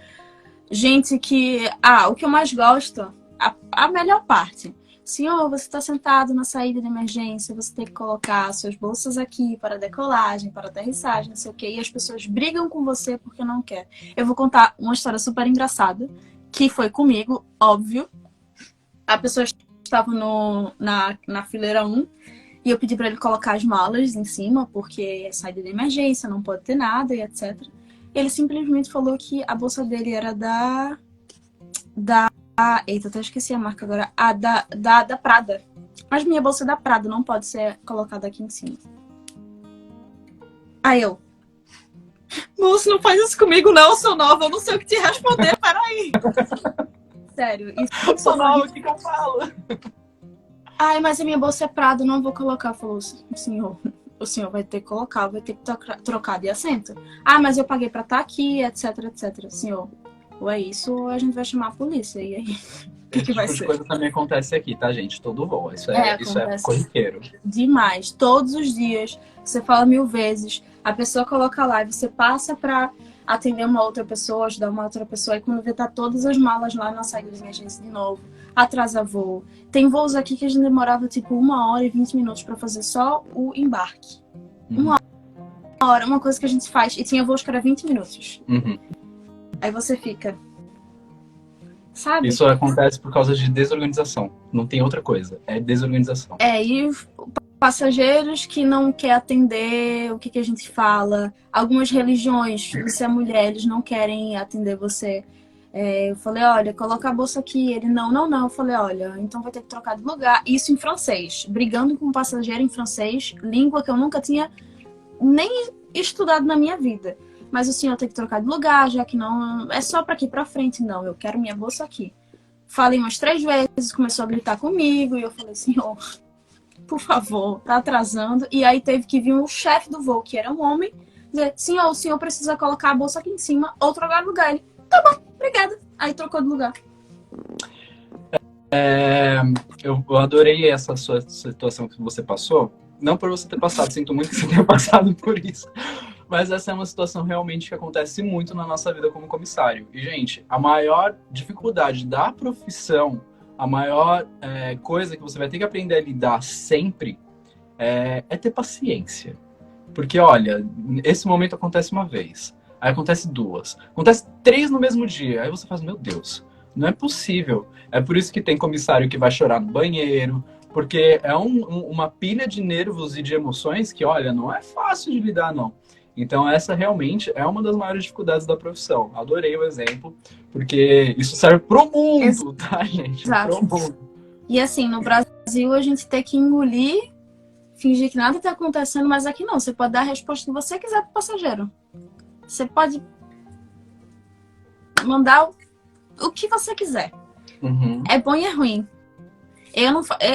Gente que... o que eu mais gosto, a melhor parte. Senhor, você está sentado na saída de emergência, você tem que colocar suas bolsas aqui para decolagem, para aterrissagem, não sei o quê. E as pessoas brigam com você porque não quer. Eu vou contar uma história super engraçada, que foi comigo, óbvio. A pessoa estava na fileira 1, e eu pedi para ele colocar as malas em cima, porque é saída de emergência, não pode ter nada e etc. Ele simplesmente falou que a bolsa dele era eita, até esqueci a marca agora. Da Prada. Mas minha bolsa é da Prada, não pode ser colocada aqui em cima. Aí eu... Moço, não faz isso comigo não, eu sou nova, eu não sei o que te responder, peraí. Sério. Eu sou nova, o que eu falo? Ai, mas a minha bolsa é Prada, eu não vou colocar. Falou, senhor, o senhor vai ter que colocar, vai ter que trocar de assento. Ah, mas eu paguei pra estar aqui, etc, etc. Senhor, ou é isso, ou a gente vai chamar a polícia. E aí, o que vai ser? Coisa também acontece aqui, tá, gente? Todo voo. Isso é corriqueiro. Demais. Todos os dias, você fala 1000 vezes, a pessoa coloca lá e você passa pra atender uma outra pessoa, ajudar uma outra pessoa, e quando vê, tá todas as malas lá na saída de emergência de novo. Atrasa voo. Tem voos aqui que a gente demorava tipo 1 hora e 20 minutos pra fazer só o embarque. 1 hora, uma coisa que a gente faz. E tinha voos que era 20 minutos. Aí você fica... Sabe? Isso acontece por causa de desorganização. Não tem outra coisa. É desorganização. E passageiros que não quer atender o que a gente fala. Algumas religiões, você é mulher, eles não querem atender você. Eu falei, olha, coloca a bolsa aqui. Ele, não. Eu falei, olha, então vai ter que trocar de lugar. Isso em francês. Brigando com um passageiro em francês, língua que eu nunca tinha nem estudado na minha vida. Mas o senhor tem que trocar de lugar, já que não... É só para aqui para frente, não. Eu quero minha bolsa aqui. Falei umas 3 vezes, começou a gritar comigo. E eu falei, senhor, por favor, tá atrasando. E aí teve que vir o chefe do voo, que era um homem, dizer, senhor, o senhor precisa colocar a bolsa aqui em cima ou trocar de lugar. Ele, tá bom, obrigada. Aí trocou de lugar. Eu adorei essa sua situação que você passou. Não por você ter passado, sinto muito que você tenha passado por isso. Mas essa é uma situação realmente que acontece muito na nossa vida como comissário. E, gente, a maior dificuldade da profissão, a maior coisa que você vai ter que aprender a lidar sempre é ter paciência. Porque, olha, esse momento acontece uma vez, aí acontece 2, acontece 3 no mesmo dia. Aí você faz, meu Deus, não é possível. É por isso que tem comissário que vai chorar no banheiro, porque é uma pilha de nervos e de emoções que, olha, não é fácil de lidar, não. Então essa realmente é uma das maiores dificuldades da profissão. Adorei o exemplo, porque isso serve pro mundo, tá, gente? Exato. Pro mundo. E assim, no Brasil a gente tem que engolir, fingir que nada tá acontecendo, mas aqui não. Você pode dar a resposta que você quiser pro passageiro. Você pode mandar o que você quiser. Uhum. É bom e é ruim.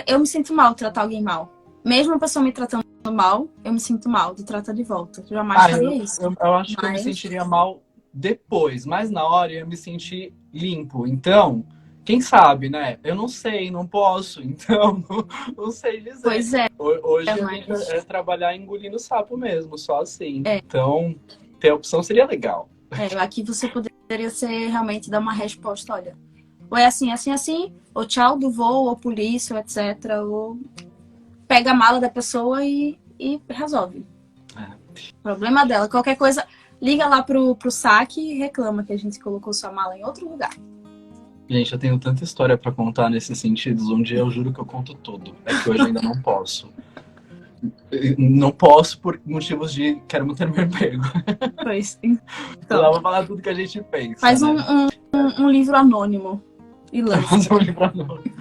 Eu me sinto mal tratar alguém mal. Mesmo a pessoa me tratando mal, eu me sinto mal de tratar de volta. Eu jamais faria isso. Eu acho que eu me sentiria mal depois, mas na hora eu ia me sentir limpo. Então, quem sabe, né? Eu não sei, não posso, então não sei dizer. Pois é. Hoje a gente é trabalhar engolindo sapo mesmo, só assim. É. Então, ter a opção seria legal. Aqui você poderia ser realmente dar uma resposta, olha, ou é assim, assim, assim, ou tchau do voo, ou polícia, ou etc. Ou pega a mala da pessoa e resolve. Problema dela. Qualquer coisa, liga lá pro saque e reclama que a gente colocou sua mala em outro lugar. Gente, eu tenho tanta história pra contar nesses sentidos. Um dia eu juro que eu conto tudo. É que hoje ainda não posso. Não posso por motivos de quero manter meu emprego. Pois. Então, lá vou falar tudo que a gente pensa. Faz né? um livro anônimo e lança. Fazer um livro anônimo.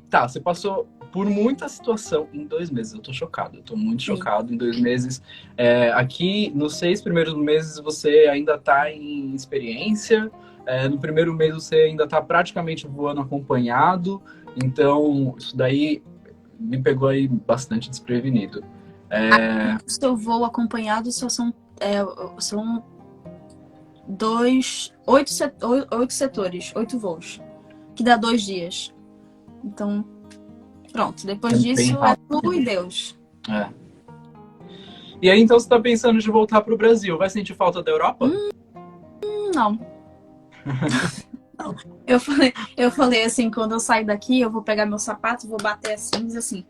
Tá, você passou por muita situação em 2 meses. Eu tô chocado, eu tô muito chocado em 2 meses. Aqui, nos 6 primeiros meses, você ainda tá em experiência. No primeiro mês, você ainda tá praticamente voando acompanhado. Então, isso daí me pegou aí bastante desprevenido. Se eu vou acompanhado, só são 8 setores, 8 voos, que dá 2 dias. Então, pronto. Depois disso é tu e Deus. E aí, então, você tá pensando de voltar pro Brasil. Vai sentir falta da Europa? Não. Não. Eu falei assim, quando eu sair daqui, eu vou pegar meu sapato, vou bater assim, dizer assim,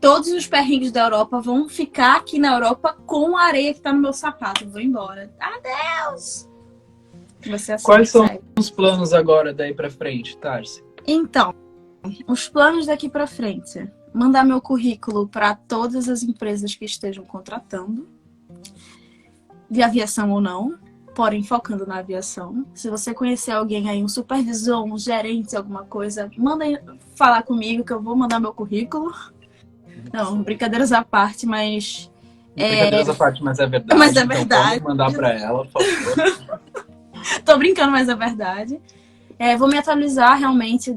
todos os perrengues da Europa vão ficar aqui na Europa com a areia que tá no meu sapato. Eu vou embora. Adeus! Você assim, quais são os planos agora daí pra frente, Tarsi? Então, os planos daqui pra frente. Mandar meu currículo para todas as empresas que estejam contratando, de aviação ou não, porém focando na aviação. Se você conhecer alguém aí, um supervisor, um gerente, alguma coisa, manda falar comigo que eu vou mandar meu currículo. Não, brincadeiras à parte, mas... Brincadeiras à parte, mas é verdade. Mas é verdade. Então, vamos mandar para ela, por favor. Tô brincando, mas é verdade. Vou me atualizar realmente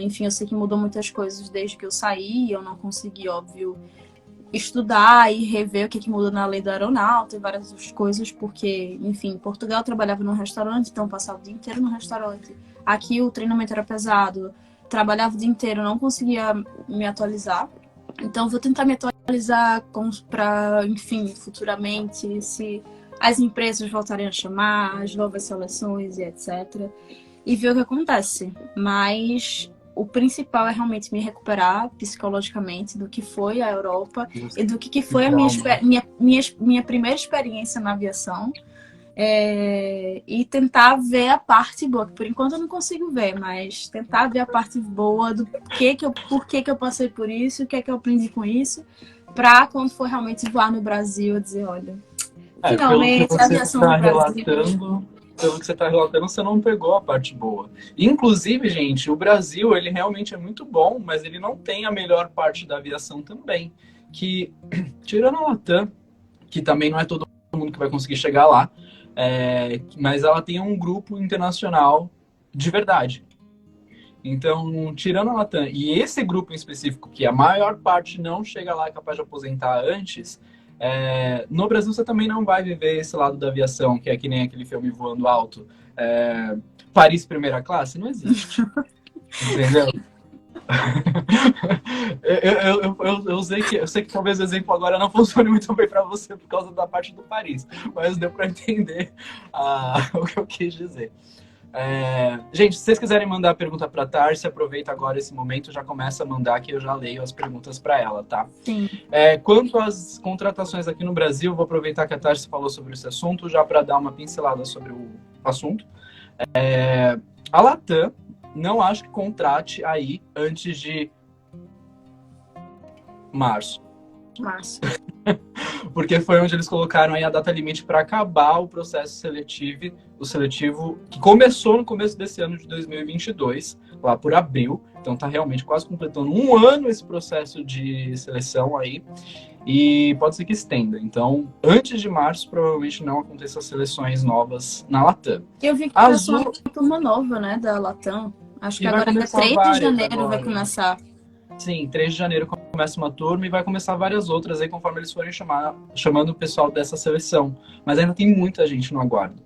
Enfim, eu sei que mudou muitas coisas desde que eu saí. Eu não consegui, óbvio, estudar e rever o que mudou na lei do aeronáutico e várias outras coisas, porque, enfim, em Portugal eu trabalhava num restaurante, então eu passava o dia inteiro no restaurante. Aqui o treinamento era pesado, trabalhava o dia inteiro, não conseguia me atualizar. Então vou tentar me atualizar para, enfim, futuramente, se as empresas voltarem a chamar, as novas seleções e etc. E ver o que acontece. Mas o principal é realmente me recuperar psicologicamente do que foi a Europa e do que foi a minha primeira experiência na aviação. E tentar ver a parte boa, que por enquanto eu não consigo ver, mas tentar ver a parte boa do porquê que eu passei por isso, o que é que eu aprendi com isso, para quando for realmente voar no Brasil, eu dizer, olha, finalmente a aviação no Brasil. Pelo que você está relatando, você não pegou a parte boa. Inclusive, gente, o Brasil, ele realmente é muito bom, mas ele não tem a melhor parte da aviação também. Que, tirando a Latam, que também não é todo mundo que vai conseguir chegar lá, mas ela tem um grupo internacional de verdade. Então, tirando a Latam, e esse grupo em específico, que a maior parte não chega lá, é capaz de aposentar antes, no Brasil você também não vai viver esse lado da aviação, que é que nem aquele filme Voando Alto. Paris primeira classe, não existe. Entendeu? Eu sei que talvez o exemplo agora não funcione muito bem para você por causa da parte do Paris, mas deu para entender o que eu quis dizer. Gente, se vocês quiserem mandar pergunta para a Tarsi, aproveita agora esse momento, já começa a mandar que eu já leio as perguntas para ela, tá? Sim. Quanto às contratações aqui no Brasil, vou aproveitar que a Tarsi falou sobre esse assunto, já para dar uma pincelada sobre o assunto. A Latam, não acho que contrate aí antes de março. Massa. Porque foi onde eles colocaram aí a data limite para acabar o processo seletivo, que começou no começo desse ano de 2022, lá por abril. Então tá realmente quase completando um ano esse processo de seleção aí. E pode ser que estenda. Então, antes de março, provavelmente não aconteçam seleções novas na Latam. Eu vi que Azul... começou uma turma nova, né, da Latam. Acho que E vai agora dia começar 3 de várias janeiro vai agora. começar. Sim, 3 de janeiro começa uma turma e vai começar várias outras aí conforme eles forem chamando o pessoal dessa seleção. Mas ainda tem muita gente no aguardo.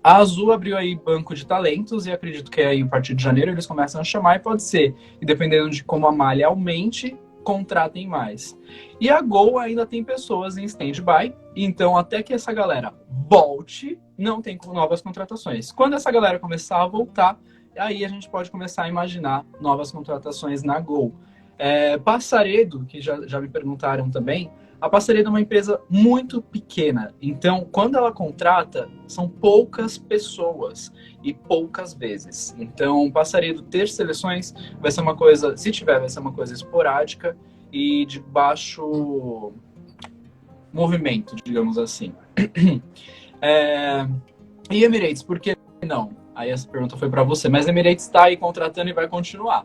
A Azul abriu aí banco de talentos e acredito que aí a partir de janeiro eles começam a chamar e pode ser, e dependendo de como a malha aumente, contratem mais. E a Gol ainda tem pessoas em stand-by, então até que essa galera volte, não tem novas contratações. Quando essa galera começar a voltar, aí a gente pode começar a imaginar novas contratações na Gol. Passaredo, que já me perguntaram também, a Passaredo é uma empresa muito pequena, então quando ela contrata, são poucas pessoas e poucas vezes. Então, Passaredo ter seleções vai ser uma coisa, se tiver, vai ser uma coisa esporádica e de baixo movimento, digamos assim. E Emirates, por que não? Aí essa pergunta foi para você, mas Emirates está aí contratando e vai continuar.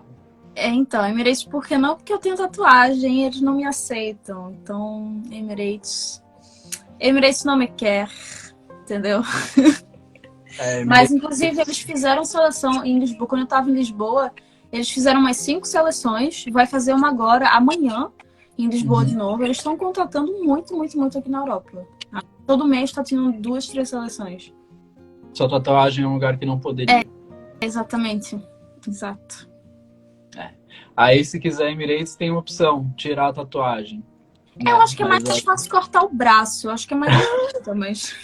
Então, Emirates, por que não? Porque eu tenho tatuagem e eles não me aceitam. Então, Emirates não me quer, entendeu? Mas, inclusive, eles fizeram seleção em Lisboa. Quando eu estava em Lisboa, eles fizeram umas 5 seleções. Vai fazer uma agora, amanhã, em Lisboa de novo. Eles estão contratando muito, muito, muito aqui na Europa. Todo mês está tendo 2, 3 seleções. Sua tatuagem é um lugar que não poderia. Exatamente. Exato. Aí, se quiser Emirates, tem uma opção, tirar a tatuagem. Eu acho que é mais fácil cortar o braço. Eu acho que é mais justo, mas...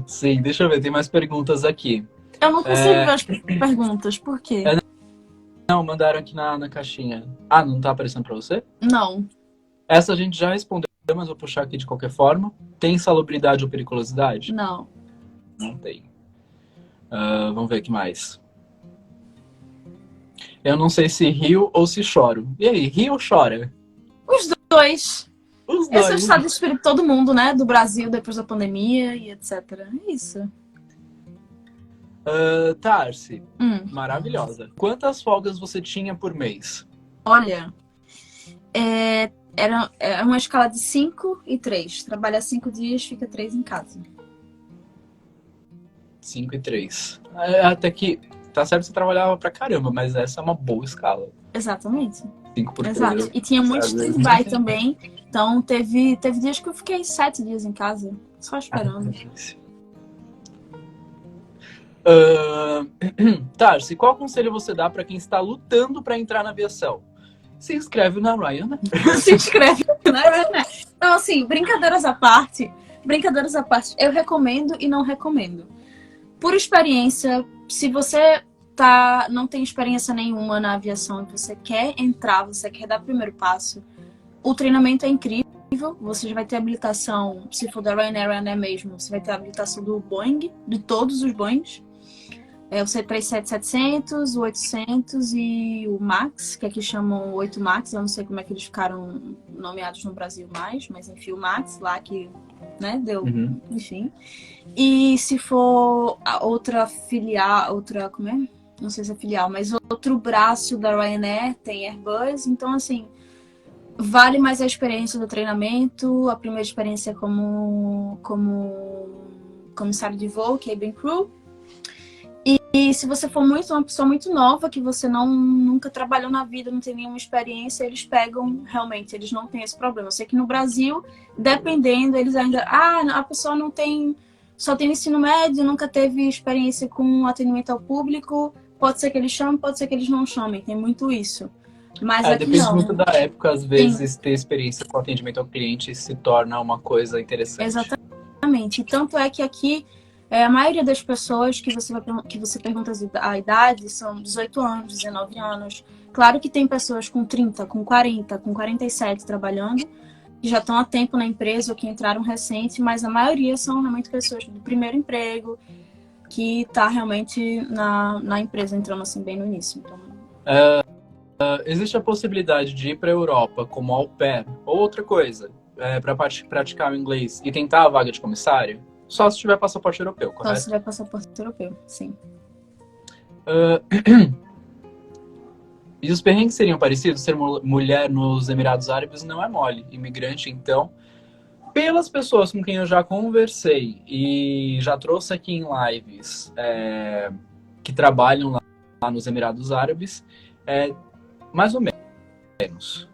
Sim, deixa eu ver, tem mais perguntas aqui. Eu não consigo ver as perguntas, por quê? Não, mandaram aqui na caixinha. Ah, não tá aparecendo pra você? Não. Essa a gente já respondeu, mas vou puxar aqui de qualquer forma. Tem insalubridade ou periculosidade? Não. Não tem. Vamos ver o que mais. Eu não sei se rio ou se choro. E aí, rio ou chora? Os dois. Os Esse é o dois. estado de espírito de todo mundo, né? Do Brasil, depois da pandemia e etc. É isso. Tarsi, maravilhosa. Quantas folgas você tinha por mês? Olha, era uma escala de 5 e 3. Trabalha 5 dias, fica 3 em casa. 5 e 3. Até que, tá certo que você trabalhava pra caramba, mas essa é uma boa escala. Exatamente. 5 por 3. Exato. E tinha muito stand-by também. Então, teve dias que eu fiquei 7 dias em casa, só esperando. Tarsi, qual conselho você dá pra quem está lutando pra entrar na aviação? Se inscreve na Ryanair. Se inscreve na Ryanair. Então, assim, brincadeiras à parte, eu recomendo e não recomendo. Por experiência, se você não tem experiência nenhuma na aviação e você quer entrar, você quer dar o primeiro passo, o treinamento é incrível. Você já vai ter habilitação, se for da Ryanair mesmo, você vai ter a habilitação do Boeing, de todos os Boeings. O C-37-700, o 800 e o Max, que aqui chamam 8 Max. Eu não sei como é que eles ficaram nomeados no Brasil mais, mas enfim, o Max lá que, né, deu, enfim. E se for a outra filial, como é? Não sei se é filial, mas outro braço da Ryanair tem Airbus. Então, assim, vale mais a experiência do treinamento, a primeira experiência como comissário de voo, cabin crew. E se você for uma pessoa muito nova, que você nunca trabalhou na vida, não tem nenhuma experiência, eles pegam, realmente, eles não têm esse problema. Eu sei que no Brasil, dependendo, eles ainda... a pessoa só tem ensino médio, nunca teve experiência com atendimento ao público, pode ser que eles chamem, pode ser que eles não chamem, tem muito isso. Mas aqui depende não. muito da época, às vezes, ter experiência com atendimento ao cliente se torna uma coisa interessante. Exatamente. E tanto é que aqui... a maioria das pessoas que você pergunta a idade são 18 anos, 19 anos. Claro que tem pessoas com 30, com 40, com 47 trabalhando, que já estão há tempo na empresa ou que entraram recente, mas a maioria são realmente pessoas do primeiro emprego, que está realmente na empresa, entrando assim bem no início. Então... existe a possibilidade de ir para a Europa como au pair ou outra coisa, para praticar o inglês e tentar a vaga de comissário? Só se tiver passaporte europeu, Só correto? se tiver passaporte europeu, sim. E os perrengues seriam parecidos? Ser mulher nos Emirados Árabes não é mole. Imigrante, então, pelas pessoas com quem eu já conversei e já trouxe aqui em lives que trabalham lá nos Emirados Árabes, mais ou menos.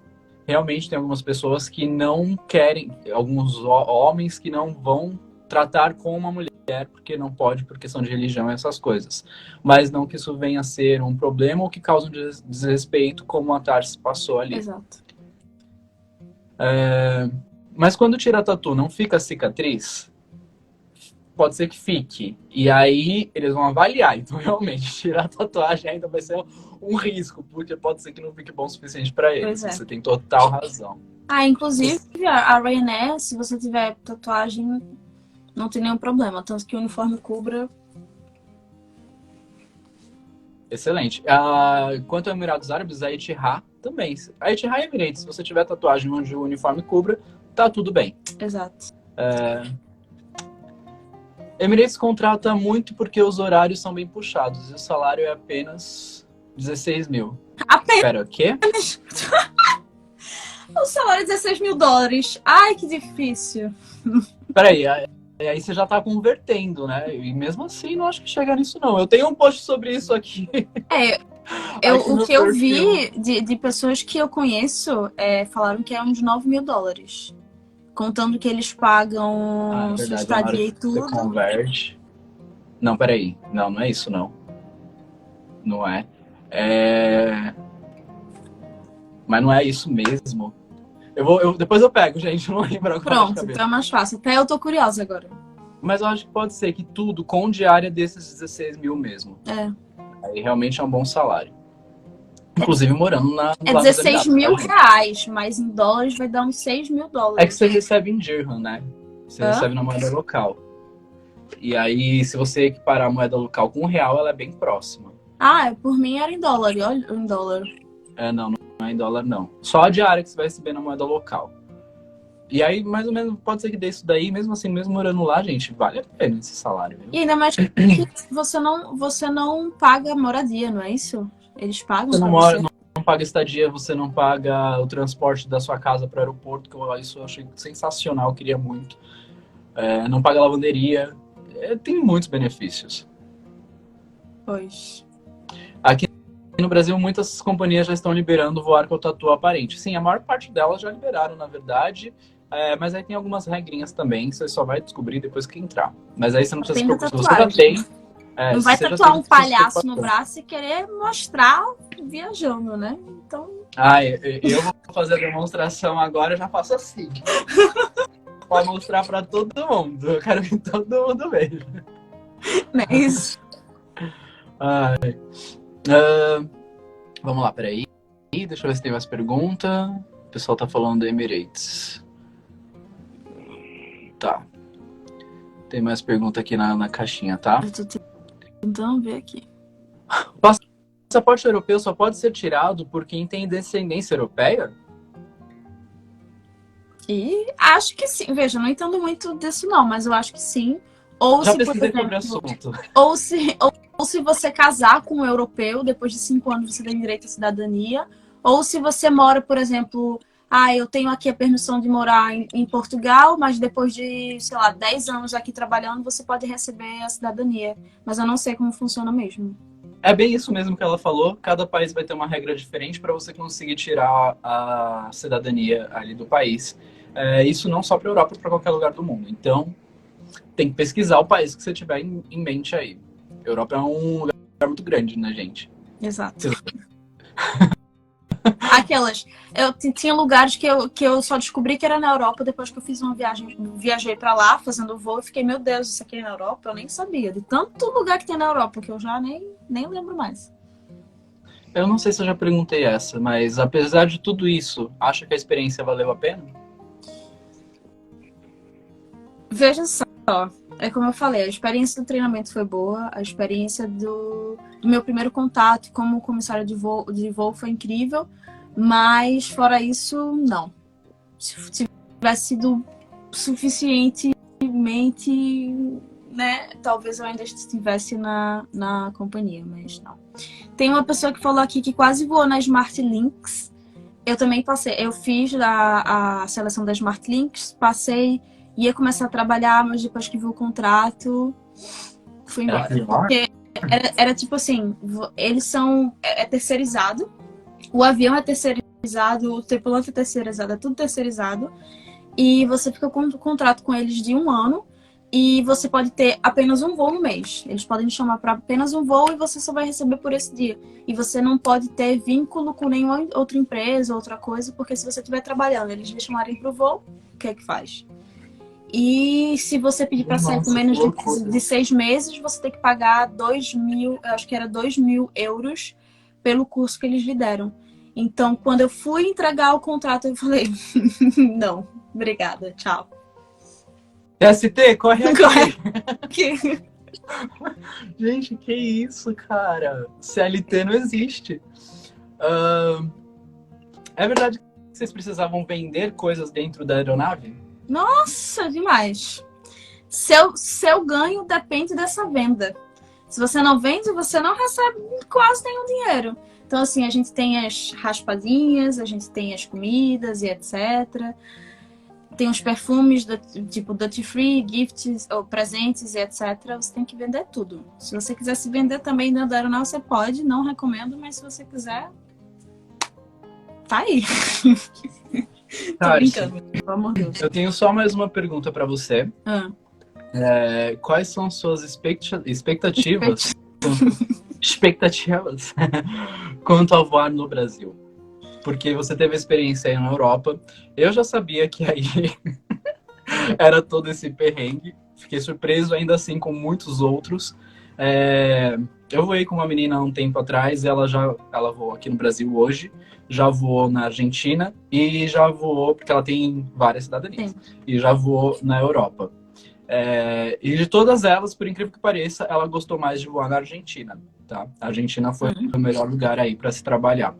Realmente tem algumas pessoas que não querem, alguns homens que não vão tratar com uma mulher porque não pode por questão de religião e essas coisas. Mas não que isso venha a ser um problema ou que cause um desrespeito como a Tarsi passou ali. Exato. Mas quando tira a tatu, não fica cicatriz? Pode ser que fique. E aí eles vão avaliar. Então, realmente, tirar a tatuagem ainda vai ser um risco, porque pode ser que não fique bom o suficiente para eles. Pois é. Você tem total razão. Inclusive, a Ryanair, se você tiver tatuagem, não tem nenhum problema. Tanto que o uniforme cubra. Excelente. Quanto ao Emirados Árabes, a Etihad também. A Etihad e Emirates, se você tiver tatuagem onde o uniforme cubra, tá tudo bem. Exato. Emirates contrata muito porque os horários são bem puxados e o salário é apenas 16 mil. Pera, o quê? O salário é $16.000. Ai, que difícil. Peraí, aí você já tá convertendo, né? E mesmo assim, não acho que chega nisso, não. Eu tenho um post sobre isso aqui. O que eu vi de pessoas que eu conheço falaram que é uns $9.000. Contando que eles pagam sua estadia e tudo. Você converte. Não, peraí. Não é isso, não. Não é. Mas não é isso mesmo. Depois eu pego, gente. Não lembro agora. Pronto, então é mais fácil. Até eu tô curiosa agora. Mas eu acho que pode ser que tudo com diária desses 16 mil mesmo. Aí realmente é um bom salário. Inclusive morando lá nos Emirados, 16 mil reais, mas em dólares vai dar uns $6.000. É que você recebe em dirham, né? Você recebe na moeda local. E aí, se você equiparar a moeda local com o real, ela é bem próxima. Por mim era em dólar, olha, em dólar. Não é em dólar, não. Só a diária que você vai receber na moeda local. E aí, mais ou menos, pode ser que dê isso daí, mesmo assim, mesmo morando lá, gente, vale a pena esse salário. Viu? E ainda mais que você não paga moradia, não é isso? Eles pagam não paga estadia, você não paga o transporte da sua casa para o aeroporto, que isso eu achei sensacional, eu queria muito. Não paga lavanderia, tem muitos benefícios. Pois. Aqui no Brasil, muitas companhias já estão liberando voar com o tatu aparente. Sim, a maior parte delas já liberaram, na verdade, mas aí tem algumas regrinhas também, que você só vai descobrir depois que entrar. Mas aí você não precisa se preocupar, se você já tem... não vai tatuar um palhaço no braço e querer mostrar viajando, né? Então... eu vou fazer a demonstração agora, eu já faço assim. Pra mostrar pra todo mundo. Eu quero que todo mundo veja. Não é isso? Vamos lá, peraí. Deixa eu ver se tem mais pergunta. O pessoal tá falando do Emirates. Tá. Tem mais pergunta aqui na caixinha, tá? Eu tô tentando ver aqui. O passaporte europeu só pode ser tirado por quem tem descendência europeia? E acho que sim. Veja, eu não entendo muito disso não, mas eu acho que sim. Ou Já se, por pesquisei exemplo, sobre o assunto. ou se você casar com um europeu, depois de 5 anos você tem direito à cidadania. Ou se você mora, por exemplo, eu tenho aqui a permissão de morar em Portugal, mas depois de, 10 anos aqui trabalhando, você pode receber a cidadania. Mas eu não sei como funciona mesmo. É bem isso mesmo que ela falou. Cada país vai ter uma regra diferente para você conseguir tirar a cidadania ali do país. Isso não só para a Europa, para qualquer lugar do mundo. Então, tem que pesquisar o país que você tiver em mente aí. A Europa é um lugar muito grande, né, gente? Exato. Aquelas. Eu tinha lugares que eu só descobri que era na Europa depois que eu fiz uma viagem. Viajei pra lá fazendo voo e fiquei, meu Deus, isso aqui é na Europa? Eu nem sabia. De tanto lugar que tem na Europa que eu já nem lembro mais. Eu não sei se eu já perguntei essa, mas apesar de tudo isso, acha que a experiência valeu a pena? Veja só. É como eu falei, a experiência do treinamento foi boa, a experiência do meu primeiro contato como comissário de voo foi incrível, mas fora isso, não. Se tivesse sido suficientemente, né, talvez eu ainda estivesse na companhia, mas não. Tem uma pessoa que falou aqui que quase voou na Smart Links. Eu também passei, eu fiz a seleção da Smart Links, passei, ia começar a trabalhar, mas depois que vi o contrato, fui embora. Porque era tipo assim, eles são, é terceirizado, o avião é terceirizado, o tripulante é terceirizado, é tudo terceirizado, e você fica com um contrato com eles de 1 ano, e você pode ter apenas um voo no mês. Eles podem te chamar para apenas um voo e você só vai receber por esse dia. E você não pode ter vínculo com nenhuma outra empresa, outra coisa, porque se você estiver trabalhando, eles lhe chamarem para o voo, o que é que faz? E se você pedir para sair com menos de 6 meses, você tem que pagar 2.000, eu acho que era 2.000 euros pelo curso que eles lhe deram. Então, quando eu fui entregar o contrato, eu falei, não, obrigada, tchau. TST, corre aqui! Que... Gente, que isso, cara? CLT não existe. É verdade que vocês precisavam vender coisas dentro da aeronave? Nossa, demais. Seu ganho depende dessa venda. Se você não vende, você não recebe quase nenhum dinheiro. Então, assim, a gente tem as raspadinhas, a gente tem as comidas e etc. Tem os perfumes, tipo duty free, gifts, ou presentes e etc. Você tem que vender tudo. Se você quiser se vender também dentro da aeronave, você pode. Não recomendo, mas se você quiser, tá aí. Tô brincando, pelo amor de Deus. Eu tenho só mais uma pergunta para você. Quais são suas expectativas quanto ao voar no Brasil? Porque você teve experiência aí na Europa. Eu já sabia que aí era todo esse perrengue. Fiquei surpreso ainda assim com muitos outros. Eu voei com uma menina há um tempo atrás. Ela voou aqui no Brasil hoje. Já voou na Argentina. E já voou, porque ela tem várias cidadanias. Sim. E já voou na Europa. E de todas elas, por incrível que pareça, ela gostou mais de voar na Argentina. Tá? A Argentina foi o melhor lugar aí para se trabalhar.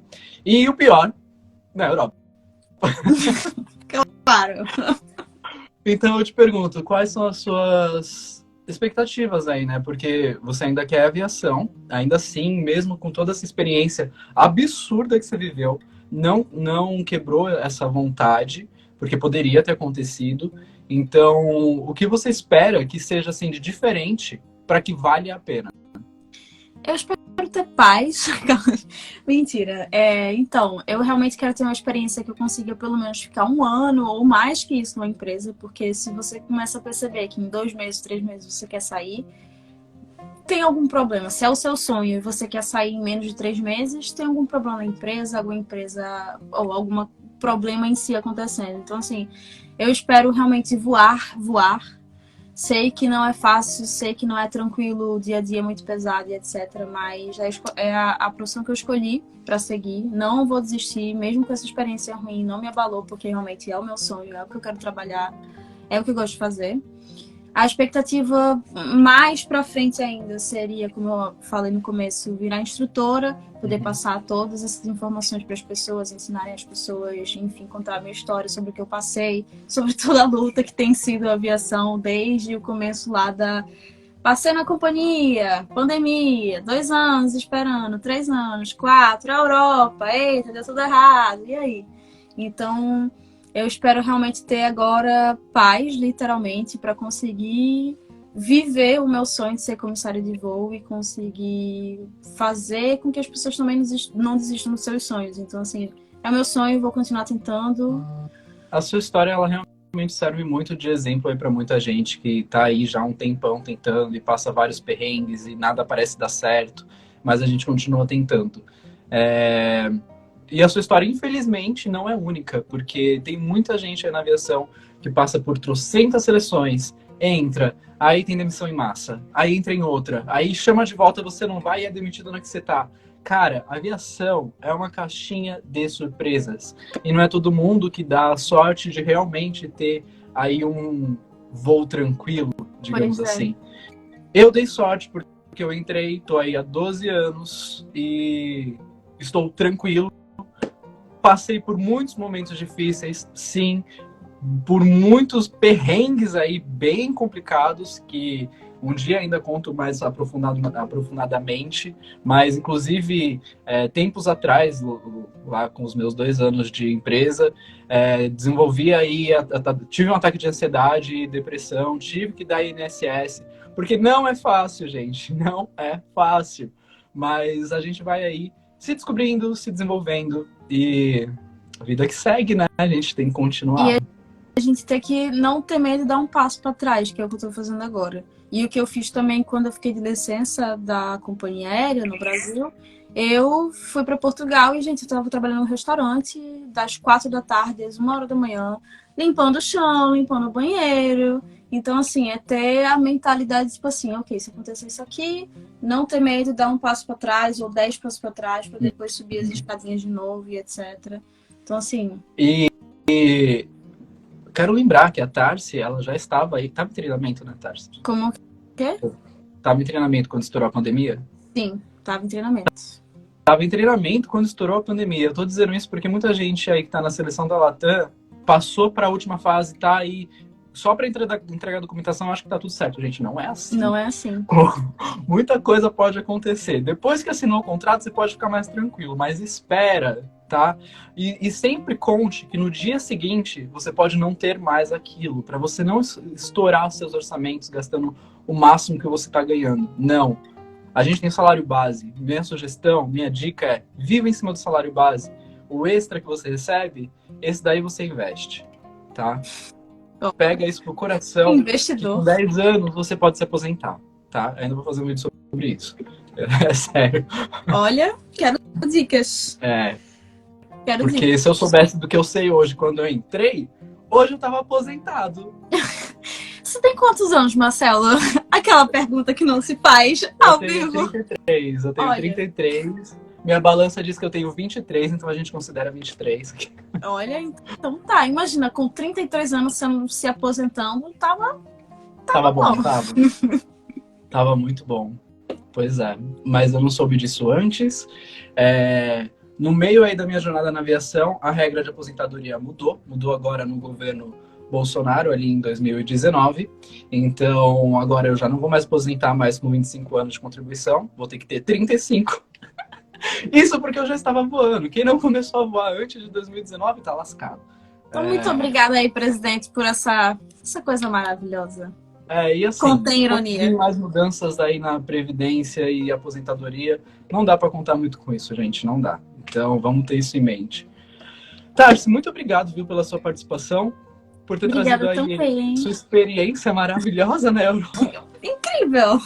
E o pior, na Europa. Claro. Então eu te pergunto, quais são as suas expectativas aí, né? Porque você ainda quer aviação, ainda assim, mesmo com toda essa experiência absurda que você viveu, não quebrou essa vontade, porque poderia ter acontecido. Então, o que você espera que seja assim de diferente para que valha a pena? Eu espero ter paz. Mentira. Então, eu realmente quero ter uma experiência que eu consiga pelo menos ficar 1 ano ou mais que isso numa empresa, porque se você começa a perceber que em 2 meses, 3 meses você quer sair, tem algum problema. Se é o seu sonho e você quer sair em menos de 3 meses, tem algum problema na empresa, alguma empresa ou algum problema em si acontecendo. Então, assim, eu espero realmente voar. Sei que não é fácil, sei que não é tranquilo, o dia a dia é muito pesado e etc. Mas é a profissão que eu escolhi para seguir. Não vou desistir, mesmo com essa experiência ruim, não me abalou, porque realmente é o meu sonho, é o que eu quero trabalhar, é o que eu gosto de fazer. A expectativa mais para frente ainda seria, como eu falei no começo, virar instrutora, poder passar todas essas informações para as pessoas, ensinarem as pessoas, enfim, contar a minha história sobre o que eu passei, sobre toda a luta que tem sido a aviação desde o começo lá Passei na companhia, pandemia, 2 anos esperando, 3 anos, 4, a Europa, eita, deu tudo errado, e aí? Então, eu espero realmente ter agora paz, literalmente, para conseguir viver o meu sonho de ser comissária de voo e conseguir fazer com que as pessoas também não desistam dos seus sonhos. Então, assim, é o meu sonho, vou continuar tentando. A sua história, ela realmente serve muito de exemplo aí para muita gente que tá aí já há um tempão tentando e passa vários perrengues e nada parece dar certo, mas a gente continua tentando. E a sua história, infelizmente, não é única, porque tem muita gente aí na aviação que passa por trocentas seleções, entra, aí tem demissão em massa, aí entra em outra, aí chama de volta, você não vai e é demitido na que você tá. Cara, a aviação é uma caixinha de surpresas. E não é todo mundo que dá a sorte de realmente ter aí voo tranquilo, digamos Pois é. assim. Eu dei sorte porque eu entrei, tô aí há 12 anos e estou tranquilo. Passei por muitos momentos difíceis, sim, por muitos perrengues aí bem complicados que um dia ainda conto mais aprofundadamente, mas inclusive tempos atrás, lá com os meus 2 anos de empresa, desenvolvi aí, tive um ataque de ansiedade e depressão, tive que dar INSS, porque não é fácil, gente, não é fácil, mas a gente vai aí se descobrindo, se desenvolvendo e a vida que segue, né? A gente tem que continuar. A gente tem que não ter medo de dar um passo para trás, que é o que eu estou fazendo agora. E o que eu fiz também quando eu fiquei de licença da companhia aérea no Brasil, eu fui para Portugal e, gente, eu estava trabalhando no restaurante das 4 da tarde às 1 hora da manhã, limpando o chão, limpando o banheiro. Então, assim, é ter a mentalidade, tipo assim, ok, se acontecer isso aqui, não ter medo de dar um passo para trás ou 10 passos para trás para depois subir as escadinhas de novo e etc. Então, assim... E quero lembrar que a Tarsi, ela já estava aí. Estava em treinamento, né, Tarsi? Como que é? Estava em treinamento quando estourou a pandemia? Sim, estava em treinamento. Estava em treinamento quando estourou a pandemia. Eu tô dizendo isso porque muita gente aí que tá na seleção da Latam passou para a última fase, tá aí só para entregar a documentação, acho que tá tudo certo, gente. Não é assim. Não é assim. Muita coisa pode acontecer. Depois que assinou o contrato, você pode ficar mais tranquilo, mas espera, tá? E sempre conte que no dia seguinte você pode não ter mais aquilo, para você não estourar os seus orçamentos gastando o máximo que você está ganhando. Não. A gente tem salário base. Minha sugestão, minha dica é: viva em cima do salário base. O extra que você recebe, esse daí você investe, tá? Pega isso pro coração. Investidor. Com 10 anos você pode se aposentar, tá? Ainda vou fazer um vídeo sobre isso. É sério. Olha, quero dicas. Quero Porque dicas. se eu soubesse do que eu sei hoje quando eu entrei, hoje eu tava aposentado. Você tem quantos anos, Marcelo? Aquela pergunta que não se faz ao vivo. 33, eu tenho Olha. 33. Minha balança diz que eu tenho 23, então a gente considera 23. Olha, então tá. Imagina, com 33 anos se aposentando, tava Tava. Tava muito bom. Pois é. Mas eu não soube disso antes. No meio aí da minha jornada na aviação, a regra de aposentadoria mudou. Mudou agora no governo Bolsonaro, ali em 2019. Então, agora eu já não vou mais aposentar mais com 25 anos de contribuição. Vou ter que ter 35. Isso porque eu já estava voando. Quem não começou a voar antes de 2019 tá lascado. Então, muito obrigada aí, presidente, por essa coisa maravilhosa. E assim, Contém ironia. Tem mais mudanças aí na Previdência e aposentadoria. Não dá para contar muito com isso, gente. Não dá. Então, vamos ter isso em mente. Tarsi, muito obrigado, viu, pela sua participação. Por ter Obrigada trazido aí também. sua experiência maravilhosa na Europa. Incrível!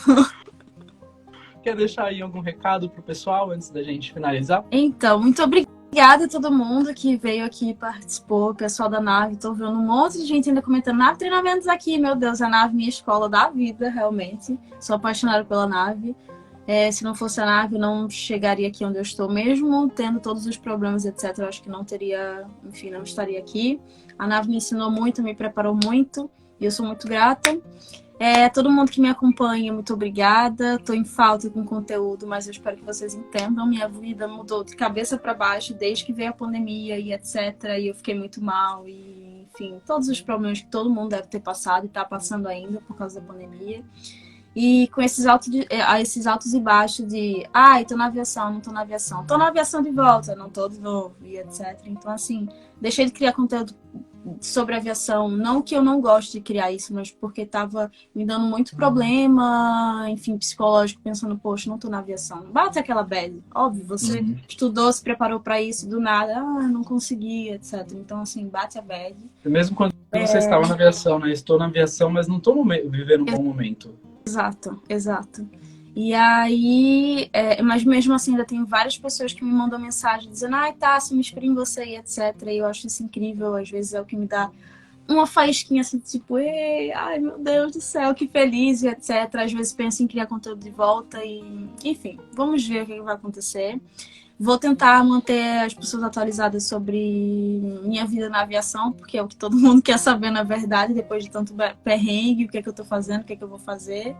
Quer deixar aí algum recado pro pessoal antes da gente finalizar? Então, muito obrigada a todo mundo que veio aqui e participou, o pessoal da nave. Tô vendo um monte de gente ainda comentando: nave treinamentos aqui, meu Deus, a nave, minha escola da vida, realmente. Sou apaixonada pela nave. Se não fosse a nave, eu não chegaria aqui onde eu estou, mesmo tendo todos os problemas, etc. Eu acho que não teria, enfim, não estaria aqui. A nave me ensinou muito, me preparou muito, e eu sou muito grata. Todo mundo que me acompanha, muito obrigada. Estou em falta com conteúdo, mas eu espero que vocês entendam. Minha vida mudou de cabeça para baixo desde que veio a pandemia e etc. E eu fiquei muito mal e, enfim, todos os problemas que todo mundo deve ter passado e está passando ainda por causa da pandemia. E com esses altos e baixos de tô na aviação, não tô na aviação. Tô na aviação de volta, não tô de novo, e etc. Então, assim, deixei de criar conteúdo sobre aviação. Não que eu não goste de criar isso, mas porque tava me dando muito problema, enfim, psicológico, pensando, poxa, não tô na aviação. Bate aquela bad. Óbvio, você estudou, se preparou para isso, do nada, não consegui, etc. Então, assim, bate a bad. Mesmo quando você estava na aviação, né? Estou na aviação, mas não estou vivendo um bom momento. Exato. E aí, mas mesmo assim, ainda tem várias pessoas que me mandam mensagem dizendo: se me inspiro em você e etc. E eu acho isso incrível, às vezes é o que me dá uma faísquinha assim, tipo, ai meu Deus do céu, que feliz e etc. Às vezes penso em criar conteúdo de volta e, enfim, vamos ver o que vai acontecer. Vou tentar manter as pessoas atualizadas sobre minha vida na aviação, porque é o que todo mundo quer saber, na verdade, depois de tanto perrengue, o que é que eu tô fazendo, o que é que eu vou fazer.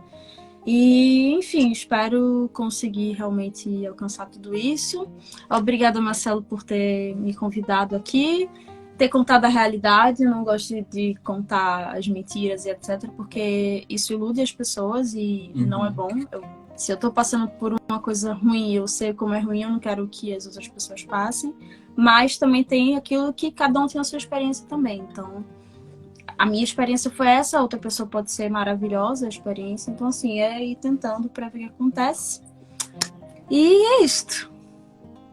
E, enfim, espero conseguir realmente alcançar tudo isso. Obrigada, Marcelo, por ter me convidado aqui, ter contado a realidade. Eu não gosto de contar as mentiras e etc, porque isso ilude as pessoas e não é bom. Se eu tô passando por uma coisa ruim, eu sei como é ruim, eu não quero que as outras pessoas passem. Mas também tem aquilo que cada um tem a sua experiência também. Então, a minha experiência foi essa, a outra pessoa pode ser maravilhosa a experiência. Então, assim, é ir tentando para ver o que acontece. E é isto.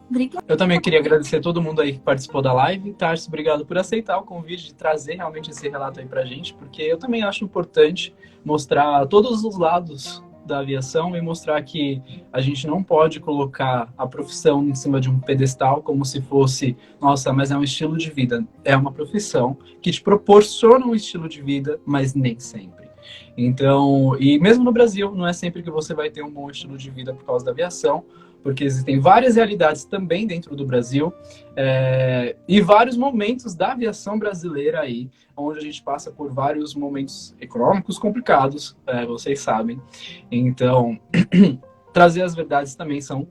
Obrigada. Eu também queria agradecer a todo mundo aí que participou da live. Tarso, obrigado por aceitar o convite de trazer realmente esse relato aí pra gente, porque eu também acho importante mostrar todos os lados da aviação e mostrar que a gente não pode colocar a profissão em cima de um pedestal como se fosse, nossa, mas é um estilo de vida. É uma profissão que te proporciona um estilo de vida, mas nem sempre. Então, e mesmo no Brasil, não é sempre que você vai ter um bom estilo de vida por causa da aviação, porque existem várias realidades também dentro do Brasil e vários momentos da aviação brasileira aí, onde a gente passa por vários momentos econômicos complicados, vocês sabem. Então, trazer as verdades também são...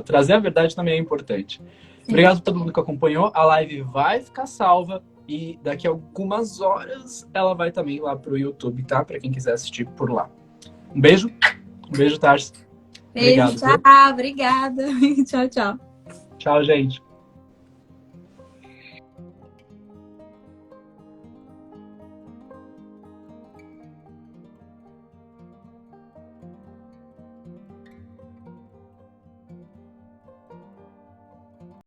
trazer a verdade também é importante. Obrigado a todo mundo que acompanhou. A live vai ficar salva e daqui a algumas horas ela vai também lá pro YouTube, tá? Para quem quiser assistir por lá. Um beijo, Tarso. Beijo, Obrigado, tchau, obrigada. Tchau, tchau. Tchau, gente.